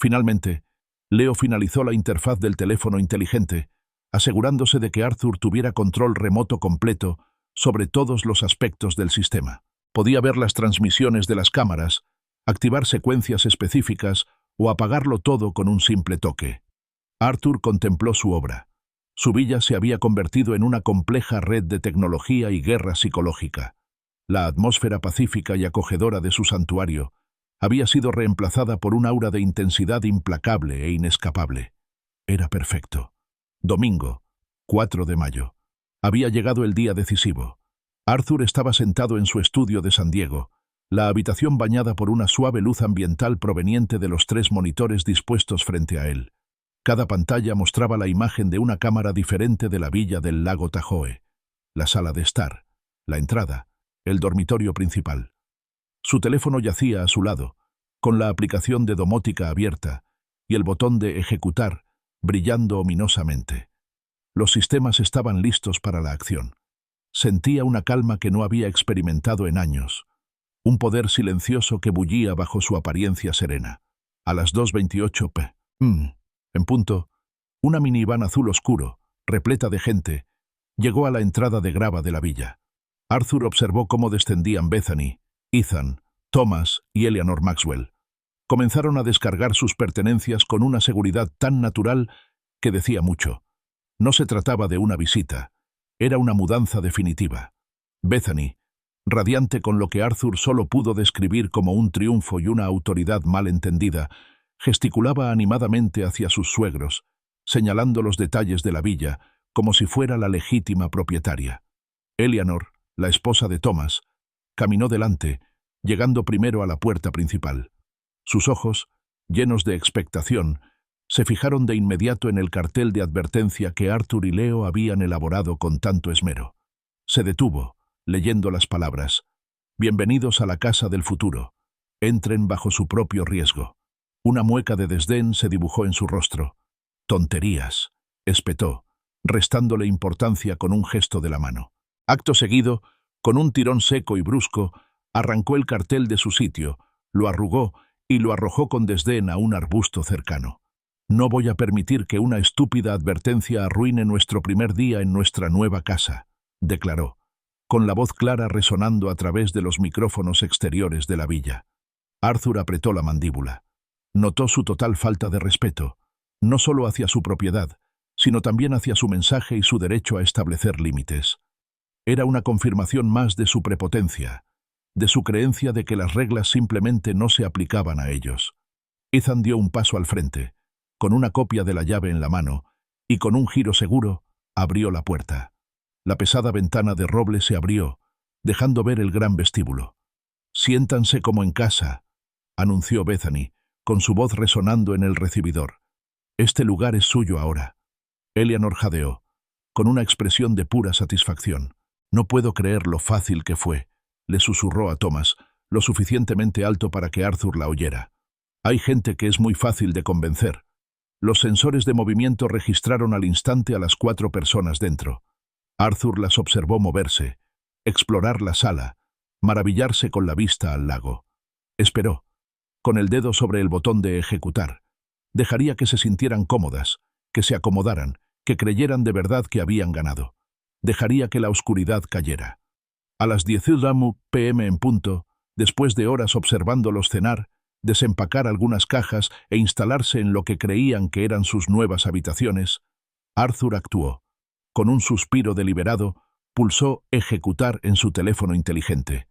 Finalmente, Leo finalizó la interfaz del teléfono inteligente, asegurándose de que Arthur tuviera control remoto completo sobre todos los aspectos del sistema. Podía ver las transmisiones de las cámaras, activar secuencias específicas o apagarlo todo con un simple toque. Arthur contempló su obra. Su villa se había convertido en una compleja red de tecnología y guerra psicológica. La atmósfera pacífica y acogedora de su santuario había sido reemplazada por un aura de intensidad implacable e inescapable. Era perfecto. Domingo, 4 de mayo. Había llegado el día decisivo. Arthur estaba sentado en su estudio de San Diego, la habitación bañada por una suave luz ambiental proveniente de los 3 monitores dispuestos frente a él. Cada pantalla mostraba la imagen de una cámara diferente de la villa del lago Tahoe, la sala de estar, la entrada, el dormitorio principal. Su teléfono yacía a su lado, con la aplicación de domótica abierta y el botón de ejecutar brillando ominosamente. Los sistemas estaban listos para la acción. Sentía una calma que no había experimentado en años, un poder silencioso que bullía bajo su apariencia serena. A las 2:28 p.m. en punto, una minivan azul oscuro, repleta de gente, llegó a la entrada de grava de la villa. Arthur observó cómo descendían Bethany, Ethan, Thomas y Eleanor Maxwell. Comenzaron a descargar sus pertenencias con una seguridad tan natural que decía mucho. No se trataba de una visita, era una mudanza definitiva. Bethany, radiante con lo que Arthur solo pudo describir como un triunfo y una autoridad mal entendida, gesticulaba animadamente hacia sus suegros, señalando los detalles de la villa como si fuera la legítima propietaria. Eleanor, la esposa de Thomas, caminó delante, llegando primero a la puerta principal. Sus ojos, llenos de expectación, se fijaron de inmediato en el cartel de advertencia que Arthur y Leo habían elaborado con tanto esmero. Se detuvo, leyendo las palabras: «Bienvenidos a la casa del futuro. Entren bajo su propio riesgo». Una mueca de desdén se dibujó en su rostro. «Tonterías», espetó, restándole importancia con un gesto de la mano. Acto seguido, con un tirón seco y brusco, arrancó el cartel de su sitio, lo arrugó y lo arrojó con desdén a un arbusto cercano. «No voy a permitir que una estúpida advertencia arruine nuestro primer día en nuestra nueva casa», declaró, con la voz clara resonando a través de los micrófonos exteriores de la villa. Arthur apretó la mandíbula. Notó su total falta de respeto, no solo hacia su propiedad, sino también hacia su mensaje y su derecho a establecer límites. Era una confirmación más de su prepotencia, de su creencia de que las reglas simplemente no se aplicaban a ellos. Ethan dio un paso al frente, con una copia de la llave en la mano, y con un giro seguro, abrió la puerta. La pesada ventana de roble se abrió, dejando ver el gran vestíbulo. «Siéntanse como en casa», anunció Bethany, con su voz resonando en el recibidor. «Este lugar es suyo ahora». Eleanor jadeó, con una expresión de pura satisfacción. «No puedo creer lo fácil que fue», le susurró a Thomas, lo suficientemente alto para que Arthur la oyera. «Hay gente que es muy fácil de convencer». Los sensores de movimiento registraron al instante a las 4 personas dentro. Arthur las observó moverse, explorar la sala, maravillarse con la vista al lago. Esperó, con el dedo sobre el botón de ejecutar, Dejaría que se sintieran cómodas, que se acomodaran, que creyeran de verdad que habían ganado. Dejaría que la oscuridad cayera. A las 10 p.m. en punto, después de horas observándolos cenar, desempacar algunas cajas e instalarse en lo que creían que eran sus nuevas habitaciones, Arthur actuó. Con un suspiro deliberado, pulsó ejecutar en su teléfono inteligente.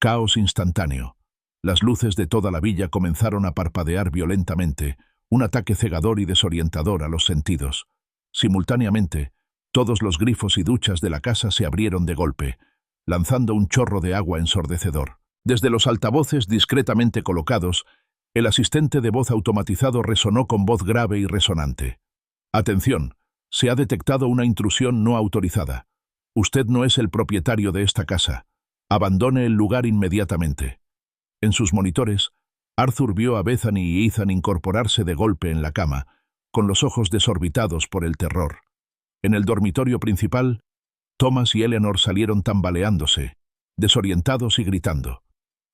Caos instantáneo. Las luces de toda la villa comenzaron a parpadear violentamente, un ataque cegador y desorientador a los sentidos. Simultáneamente, todos los grifos y duchas de la casa se abrieron de golpe, lanzando un chorro de agua ensordecedor. Desde los altavoces discretamente colocados, el asistente de voz automatizado resonó con voz grave y resonante. «Atención, se ha detectado una intrusión no autorizada. Usted no es el propietario de esta casa. Abandone el lugar inmediatamente». En sus monitores, Arthur vio a Bethany y Ethan incorporarse de golpe en la cama, con los ojos desorbitados por el terror. En el dormitorio principal, Thomas y Eleanor salieron tambaleándose, desorientados y gritando.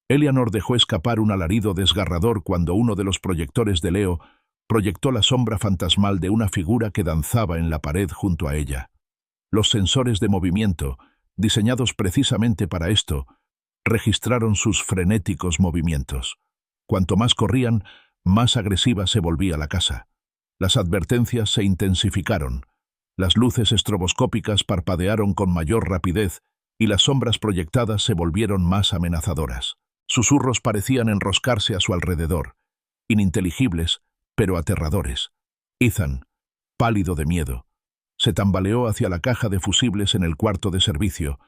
Eleanor dejó escapar un alarido desgarrador cuando uno de los proyectores de Leo proyectó la sombra fantasmal de una figura que danzaba en la pared junto a ella. Los sensores de movimiento, diseñados precisamente para esto, registraron sus frenéticos movimientos. Cuanto más corrían, más agresiva se volvía la casa. Las advertencias se intensificaron. Las luces estroboscópicas parpadearon con mayor rapidez y las sombras proyectadas se volvieron más amenazadoras. Susurros parecían enroscarse a su alrededor, ininteligibles, pero aterradores. Ethan, pálido de miedo, se tambaleó hacia la caja de fusibles en el cuarto de servicio,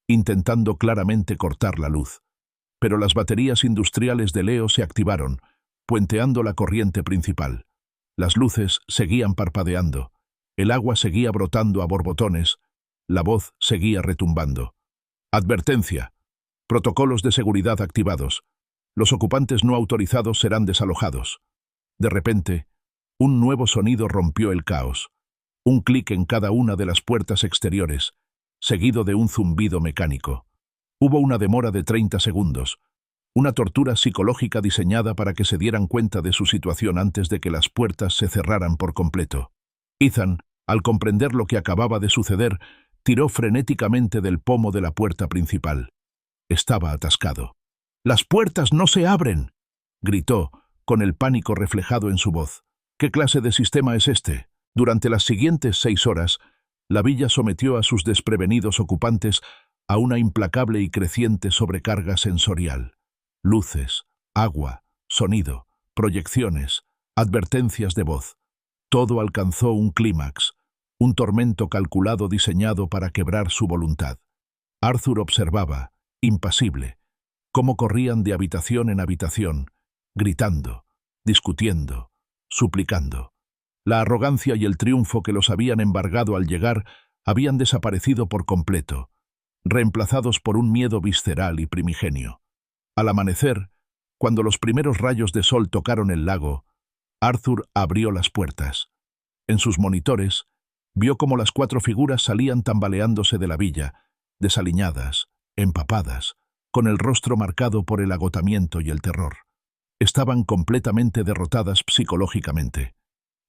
intentando claramente cortar la luz. Pero las baterías industriales de Leo se activaron, puenteando la corriente principal. Las luces seguían parpadeando, el agua seguía brotando a borbotones, la voz seguía retumbando. Advertencia. Protocolos de seguridad activados. Los ocupantes no autorizados serán desalojados. De repente, un nuevo sonido rompió el caos. Un clic en cada una de las puertas exteriores, seguido de un zumbido mecánico. Hubo una demora de 30 segundos, una tortura psicológica diseñada para que se dieran cuenta de su situación antes de que las puertas se cerraran por completo. Ethan, al comprender lo que acababa de suceder, tiró frenéticamente del pomo de la puerta principal. Estaba atascado. «¡Las puertas no se abren!», gritó, con el pánico reflejado en su voz. «¿Qué clase de sistema es este?». Durante las siguientes 6 horas, la villa sometió a sus desprevenidos ocupantes a una implacable y creciente sobrecarga sensorial. Luces, agua, sonido, proyecciones, advertencias de voz. Todo alcanzó un clímax, un tormento calculado diseñado para quebrar su voluntad. Arthur observaba, impasible, cómo corrían de habitación en habitación, gritando, discutiendo, suplicando. La arrogancia y el triunfo que los habían embargado al llegar habían desaparecido por completo, reemplazados por un miedo visceral y primigenio. Al amanecer, cuando los primeros rayos de sol tocaron el lago, Arthur abrió las puertas. En sus monitores, vio cómo las 4 figuras salían tambaleándose de la villa, desaliñadas, empapadas, con el rostro marcado por el agotamiento y el terror. Estaban completamente derrotadas psicológicamente.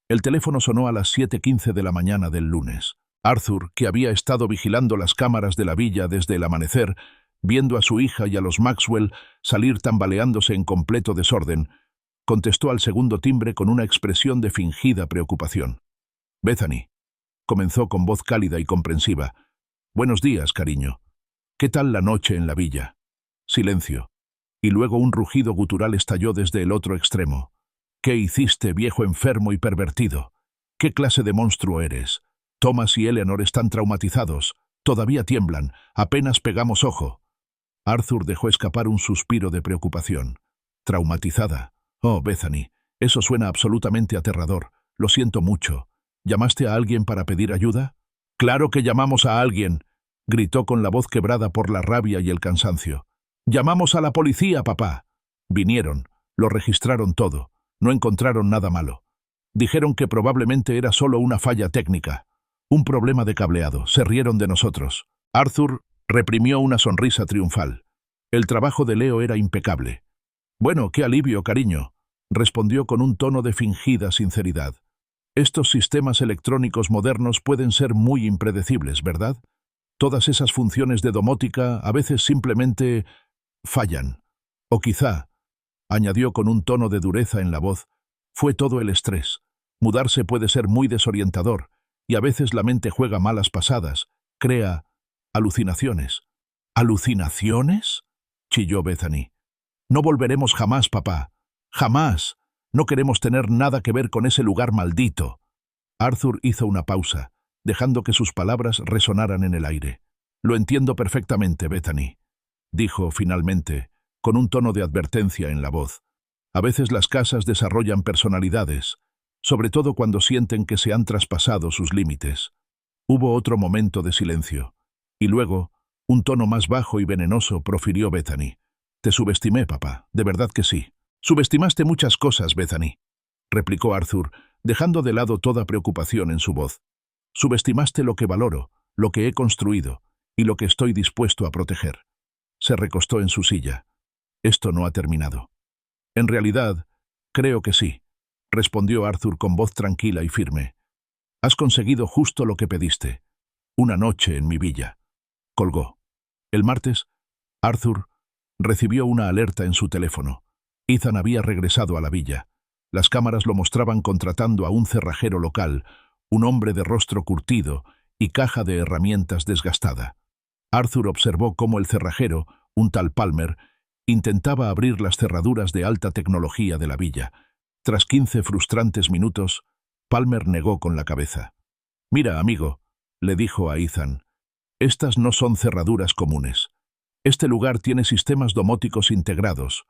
El teléfono sonó a las 7:15 de la mañana del lunes. Arthur, que había estado vigilando las cámaras de la villa desde el amanecer, viendo a su hija y a los Maxwell salir tambaleándose en completo desorden, contestó al segundo timbre con una expresión de fingida preocupación. «Bethany», comenzó con voz cálida y comprensiva. «Buenos días, cariño. ¿Qué tal la noche en la villa?». Silencio. Y luego un rugido gutural estalló desde el otro extremo. «¿Qué hiciste, viejo enfermo y pervertido? ¿Qué clase de monstruo eres? Thomas y Eleanor están traumatizados. Todavía tiemblan. Apenas pegamos ojo». Arthur dejó escapar un suspiro de preocupación. «¿Traumatizada? Oh, Bethany, eso suena absolutamente aterrador. Lo siento mucho. ¿Llamaste a alguien para pedir ayuda?». «Claro que llamamos a alguien», gritó con la voz quebrada por la rabia y el cansancio. «Llamamos a la policía, papá». Vinieron, lo registraron todo. No encontraron nada malo. Dijeron que probablemente era solo una falla técnica, un problema de cableado. Se rieron de nosotros. Arthur reprimió una sonrisa triunfal. El trabajo de Leo era impecable. «Bueno, qué alivio, cariño», respondió con un tono de fingida sinceridad. Estos sistemas electrónicos modernos pueden ser muy impredecibles, ¿verdad? Todas esas funciones de domótica a veces simplemente fallan. O quizá, añadió con un tono de dureza en la voz, fue todo el estrés. Mudarse puede ser muy desorientador, y a veces la mente juega malas pasadas, crea alucinaciones. ¿Alucinaciones?, chilló Bethany. No volveremos jamás, papá. Jamás. No queremos tener nada que ver con ese lugar maldito. Arthur hizo una pausa, dejando que sus palabras resonaran en el aire. Lo entiendo perfectamente, Bethany, dijo finalmente, con un tono de advertencia en la voz. A veces las casas desarrollan personalidades, sobre todo cuando sienten que se han traspasado sus límites. Hubo otro momento de silencio, y luego, un tono más bajo y venenoso profirió Bethany. Te subestimé, papá, de verdad que sí. Subestimaste muchas cosas, Bethany, replicó Arthur, dejando de lado toda preocupación en su voz. Subestimaste lo que valoro, lo que he construido, y lo que estoy dispuesto a proteger. Se recostó en su silla. Esto no ha terminado. En realidad, creo que sí, respondió Arthur con voz tranquila y firme. Has conseguido justo lo que pediste. Una noche en mi villa. Colgó. El martes, Arthur recibió una alerta en su teléfono. Ethan había regresado a la villa. Las cámaras lo mostraban contratando a un cerrajero local, un hombre de rostro curtido y caja de herramientas desgastada. Arthur observó cómo el cerrajero, un tal Palmer, intentaba abrir las cerraduras de alta tecnología de la villa. Tras 15 frustrantes minutos, Palmer negó con la cabeza. «Mira, amigo», le dijo a Ethan, «estas no son cerraduras comunes. Este lugar tiene sistemas domóticos integrados,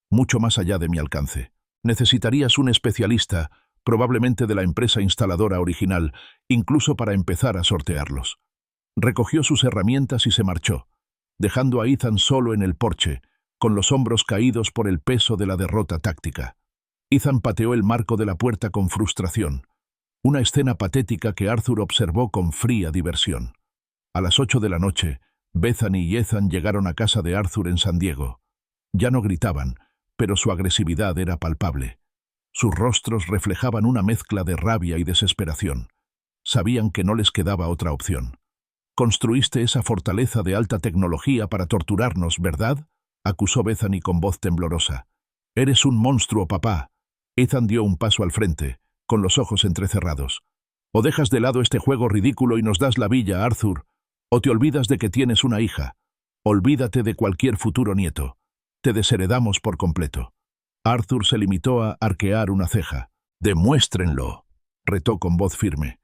mucho más allá de mi alcance. Necesitarías un especialista, probablemente de la empresa instaladora original, incluso para empezar a sortearlos». Recogió sus herramientas y se marchó, dejando a Ethan solo en el porche, con los hombros caídos por el peso de la derrota táctica. Ethan pateó el marco de la puerta con frustración, una escena patética que Arthur observó con fría diversión. A las 8 de la noche, Bethany y Ethan llegaron a casa de Arthur en San Diego. Ya no gritaban, pero su agresividad era palpable. Sus rostros reflejaban una mezcla de rabia y desesperación. Sabían que no les quedaba otra opción. «Construiste esa fortaleza de alta tecnología para torturarnos, ¿verdad?», acusó Bethany con voz temblorosa. «Eres un monstruo, papá». Ethan dio un paso al frente, con los ojos entrecerrados. «O dejas de lado este juego ridículo y nos das la villa, Arthur, o te olvidas de que tienes una hija. Olvídate de cualquier futuro nieto. Te desheredamos por completo». Arthur se limitó a arquear una ceja. «Demuéstrenlo», retó con voz firme.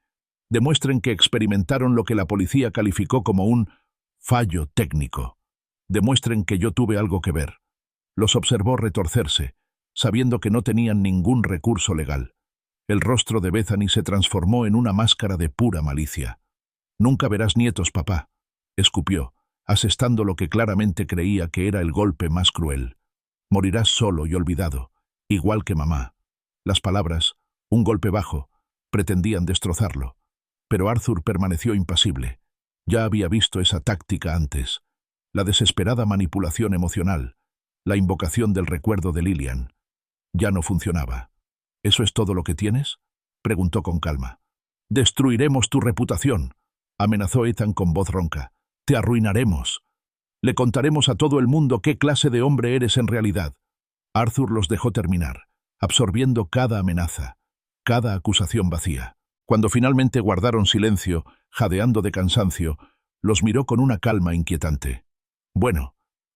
«Demuestren que experimentaron lo que la policía calificó como un fallo técnico. Demuestren que yo tuve algo que ver». Los observó retorcerse, sabiendo que no tenían ningún recurso legal. El rostro de Bethany se transformó en una máscara de pura malicia. «Nunca verás nietos, papá», escupió, asestando lo que claramente creía que era el golpe más cruel. «Morirás solo y olvidado, igual que mamá». Las palabras, un golpe bajo, pretendían destrozarlo. Pero Arthur permaneció impasible. Ya había visto esa táctica antes. La desesperada manipulación emocional, la invocación del recuerdo de Lillian. Ya no funcionaba. «¿Eso es todo lo que tienes?», preguntó con calma. «Destruiremos tu reputación», amenazó Ethan con voz ronca. «Te arruinaremos. Le contaremos a todo el mundo qué clase de hombre eres en realidad». Arthur los dejó terminar, absorbiendo cada amenaza, cada acusación vacía. Cuando finalmente guardaron silencio, jadeando de cansancio, los miró con una calma inquietante. «Bueno,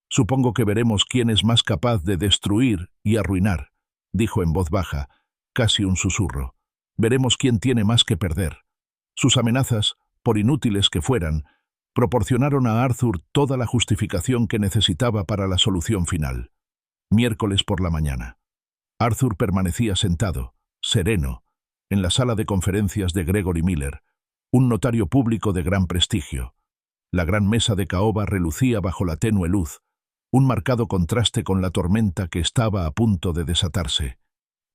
supongo que veremos quién es más capaz de destruir y arruinar», dijo en voz baja, casi un susurro. «Veremos quién tiene más que perder». Sus amenazas, por inútiles que fueran, proporcionaron a Arthur toda la justificación que necesitaba para la solución final. Miércoles por la mañana. Arthur permanecía sentado, sereno, en la sala de conferencias de Gregory Miller, un notario público de gran prestigio. La gran mesa de caoba relucía bajo la tenue luz, un marcado contraste con la tormenta que estaba a punto de desatarse.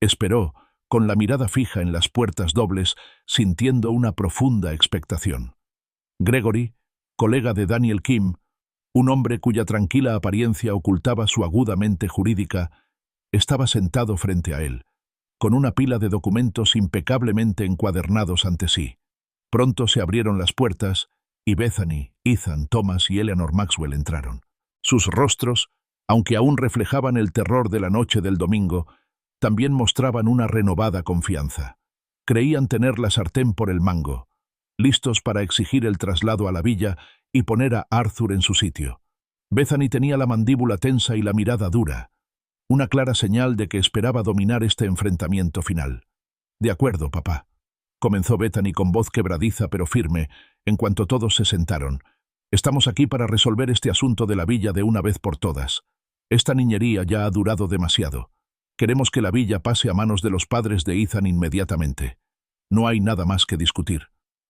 Esperó, con la mirada fija en las puertas dobles, sintiendo una profunda expectación. Gregory, colega de Daniel Kim, un hombre cuya tranquila apariencia ocultaba su aguda mente jurídica, estaba sentado frente a él, con una pila de documentos impecablemente encuadernados ante sí. Pronto se abrieron las puertas y Bethany, Ethan, Thomas y Eleanor Maxwell entraron. Sus rostros, aunque aún reflejaban el terror de la noche del domingo, también mostraban una renovada confianza. Creían tener la sartén por el mango, listos para exigir el traslado a la villa y poner a Arthur en su sitio. Bethany tenía la mandíbula tensa y la mirada dura, una clara señal de que esperaba dominar este enfrentamiento final. «De acuerdo, papá», comenzó Bethany con voz quebradiza pero firme, en cuanto todos se sentaron. «Estamos aquí para resolver este asunto de la villa de una vez por todas. Esta niñería ya ha durado demasiado. Queremos que la villa pase a manos de los padres de Ethan inmediatamente. No hay nada más que discutir».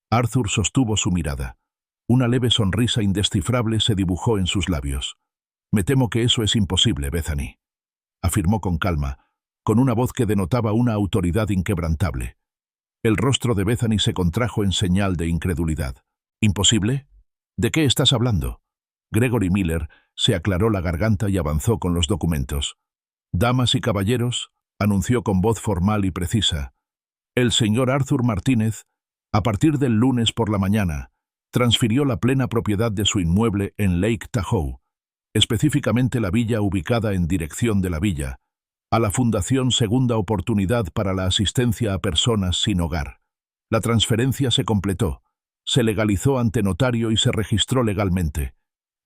Arthur sostuvo su mirada. Una leve sonrisa indescifrable se dibujó en sus labios. «Me temo que eso es imposible, Bethany», afirmó con calma, con una voz que denotaba una autoridad inquebrantable. El rostro de Bethany se contrajo en señal de incredulidad. «¿Imposible? ¿De qué estás hablando?» Gregory Miller se aclaró la garganta y avanzó con los documentos. «Damas y caballeros», anunció con voz formal y precisa, «el señor Arthur Martínez, a partir del lunes por la mañana, transfirió la plena propiedad de su inmueble en Lake Tahoe, específicamente la villa ubicada en dirección de la villa, a la Fundación Segunda Oportunidad para la Asistencia a Personas Sin Hogar. La transferencia se completó, se legalizó ante notario y se registró legalmente.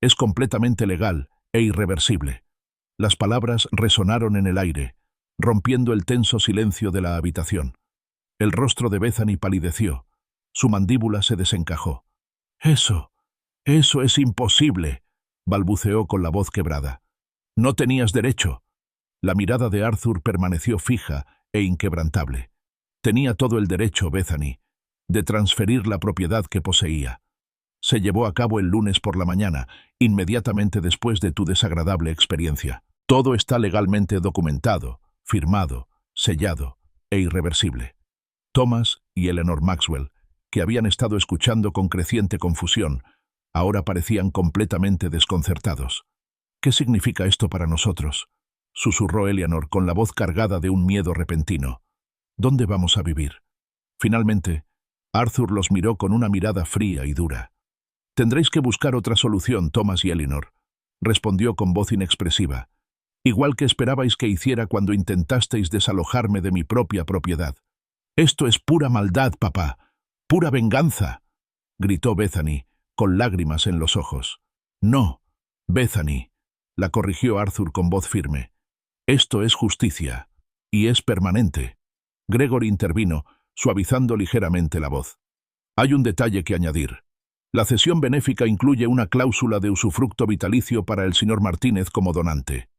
Es completamente legal e irreversible». Las palabras resonaron en el aire, rompiendo el tenso silencio de la habitación. El rostro de Bethany palideció, su mandíbula se desencajó. «Eso es imposible», balbuceó con la voz quebrada. «No tenías derecho». La mirada de Arthur permaneció fija e inquebrantable. Tenía todo el derecho, Bethany, de transferir la propiedad que poseía. Se llevó a cabo el lunes por la mañana, inmediatamente después de tu desagradable experiencia. Todo está legalmente documentado, firmado, sellado e irreversible. Thomas y Eleanor Maxwell, que habían estado escuchando con creciente confusión, ahora parecían completamente desconcertados. «¿Qué significa esto para nosotros?», susurró Eleanor con la voz cargada de un miedo repentino. «¿Dónde vamos a vivir?». Finalmente, Arthur los miró con una mirada fría y dura. «Tendréis que buscar otra solución, Thomas y Eleanor», respondió con voz inexpresiva, «igual que esperabais que hiciera cuando intentasteis desalojarme de mi propia propiedad». «Esto es pura maldad, papá, pura venganza», gritó Bethany, con lágrimas en los ojos. «No, Bethany», la corrigió Arthur con voz firme. «Esto es justicia, y es permanente». Gregory intervino, suavizando ligeramente la voz. «Hay un detalle que añadir. La cesión benéfica incluye una cláusula de usufructo vitalicio para el señor Martínez como donante.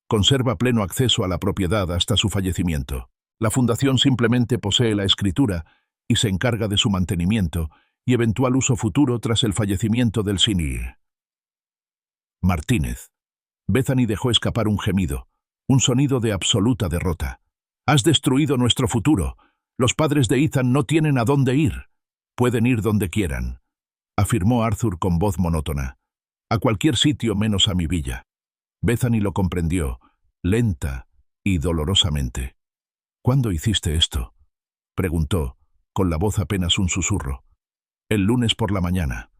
Conserva pleno acceso a la propiedad hasta su fallecimiento. La fundación simplemente posee la escritura y se encarga de su mantenimiento y eventual uso futuro tras el fallecimiento del señor Martínez». Bethany dejó escapar un gemido, un sonido de absoluta derrota. «Has destruido nuestro futuro. Los padres de Ethan no tienen a dónde ir. Pueden ir donde quieran», afirmó Arthur con voz monótona. «A cualquier sitio menos a mi villa». Bethany lo comprendió, lenta y dolorosamente. «¿Cuándo hiciste esto?», preguntó, con la voz apenas un susurro. «El lunes por la mañana»,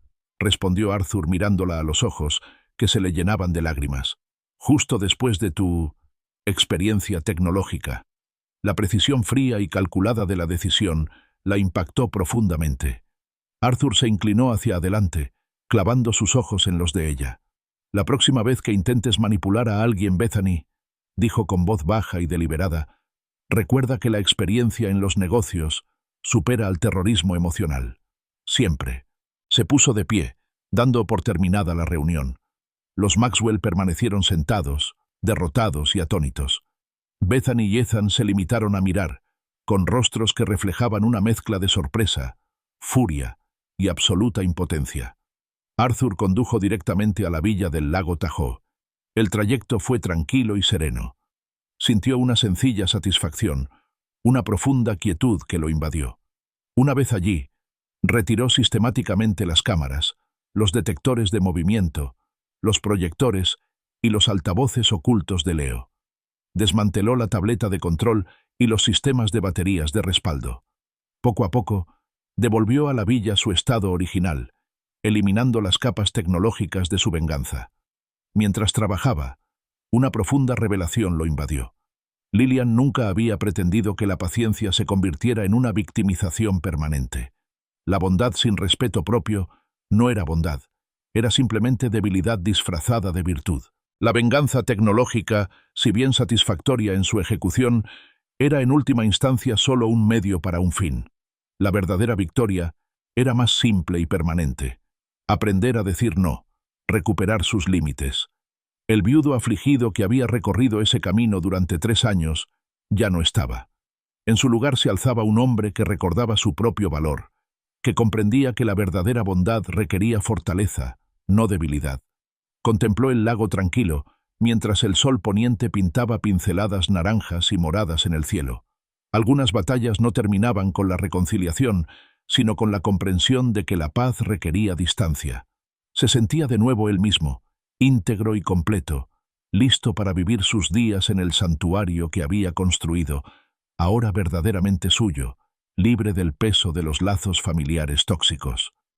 respondió Arthur mirándola a los ojos, que se le llenaban de lágrimas. «Justo después de tu experiencia tecnológica». La precisión fría y calculada de la decisión la impactó profundamente. Arthur se inclinó hacia adelante, clavando sus ojos en los de ella. «La próxima vez que intentes manipular a alguien, Bethany», dijo con voz baja y deliberada, «recuerda que la experiencia en los negocios supera al terrorismo emocional. Siempre». Se puso de pie, dando por terminada la reunión. Los Maxwell permanecieron sentados, derrotados y atónitos. Bethany y Ethan se limitaron a mirar, con rostros que reflejaban una mezcla de sorpresa, furia y absoluta impotencia. Arthur condujo directamente a la villa del lago Tahoe. El trayecto fue tranquilo y sereno. Sintió una sencilla satisfacción, una profunda quietud que lo invadió. Una vez allí, retiró sistemáticamente las cámaras, los detectores de movimiento, los proyectores y los altavoces ocultos de Leo. desmanteló la tableta de control y los sistemas de baterías de respaldo. Poco a poco, devolvió a la villa su estado original, eliminando las capas tecnológicas de su venganza. Mientras trabajaba, una profunda revelación lo invadió. Lillian nunca había pretendido que la paciencia se convirtiera en una victimización permanente. La bondad sin respeto propio no era bondad, era simplemente debilidad disfrazada de virtud. La venganza tecnológica, si bien satisfactoria en su ejecución, era en última instancia solo un medio para un fin. La verdadera victoria era más simple y permanente. Aprender a decir no, recuperar sus límites. El viudo afligido que había recorrido ese camino durante 3 años ya no estaba. En su lugar se alzaba un hombre que recordaba su propio valor, que comprendía que la verdadera bondad requería fortaleza, no debilidad. Contempló el lago tranquilo, mientras el sol poniente pintaba pinceladas naranjas y moradas en el cielo. Algunas batallas no terminaban con la reconciliación, sino con la comprensión de que la paz requería distancia. Se sentía de nuevo él mismo, íntegro y completo, listo para vivir sus días en el santuario que había construido, ahora verdaderamente suyo, libre del peso de los lazos familiares tóxicos.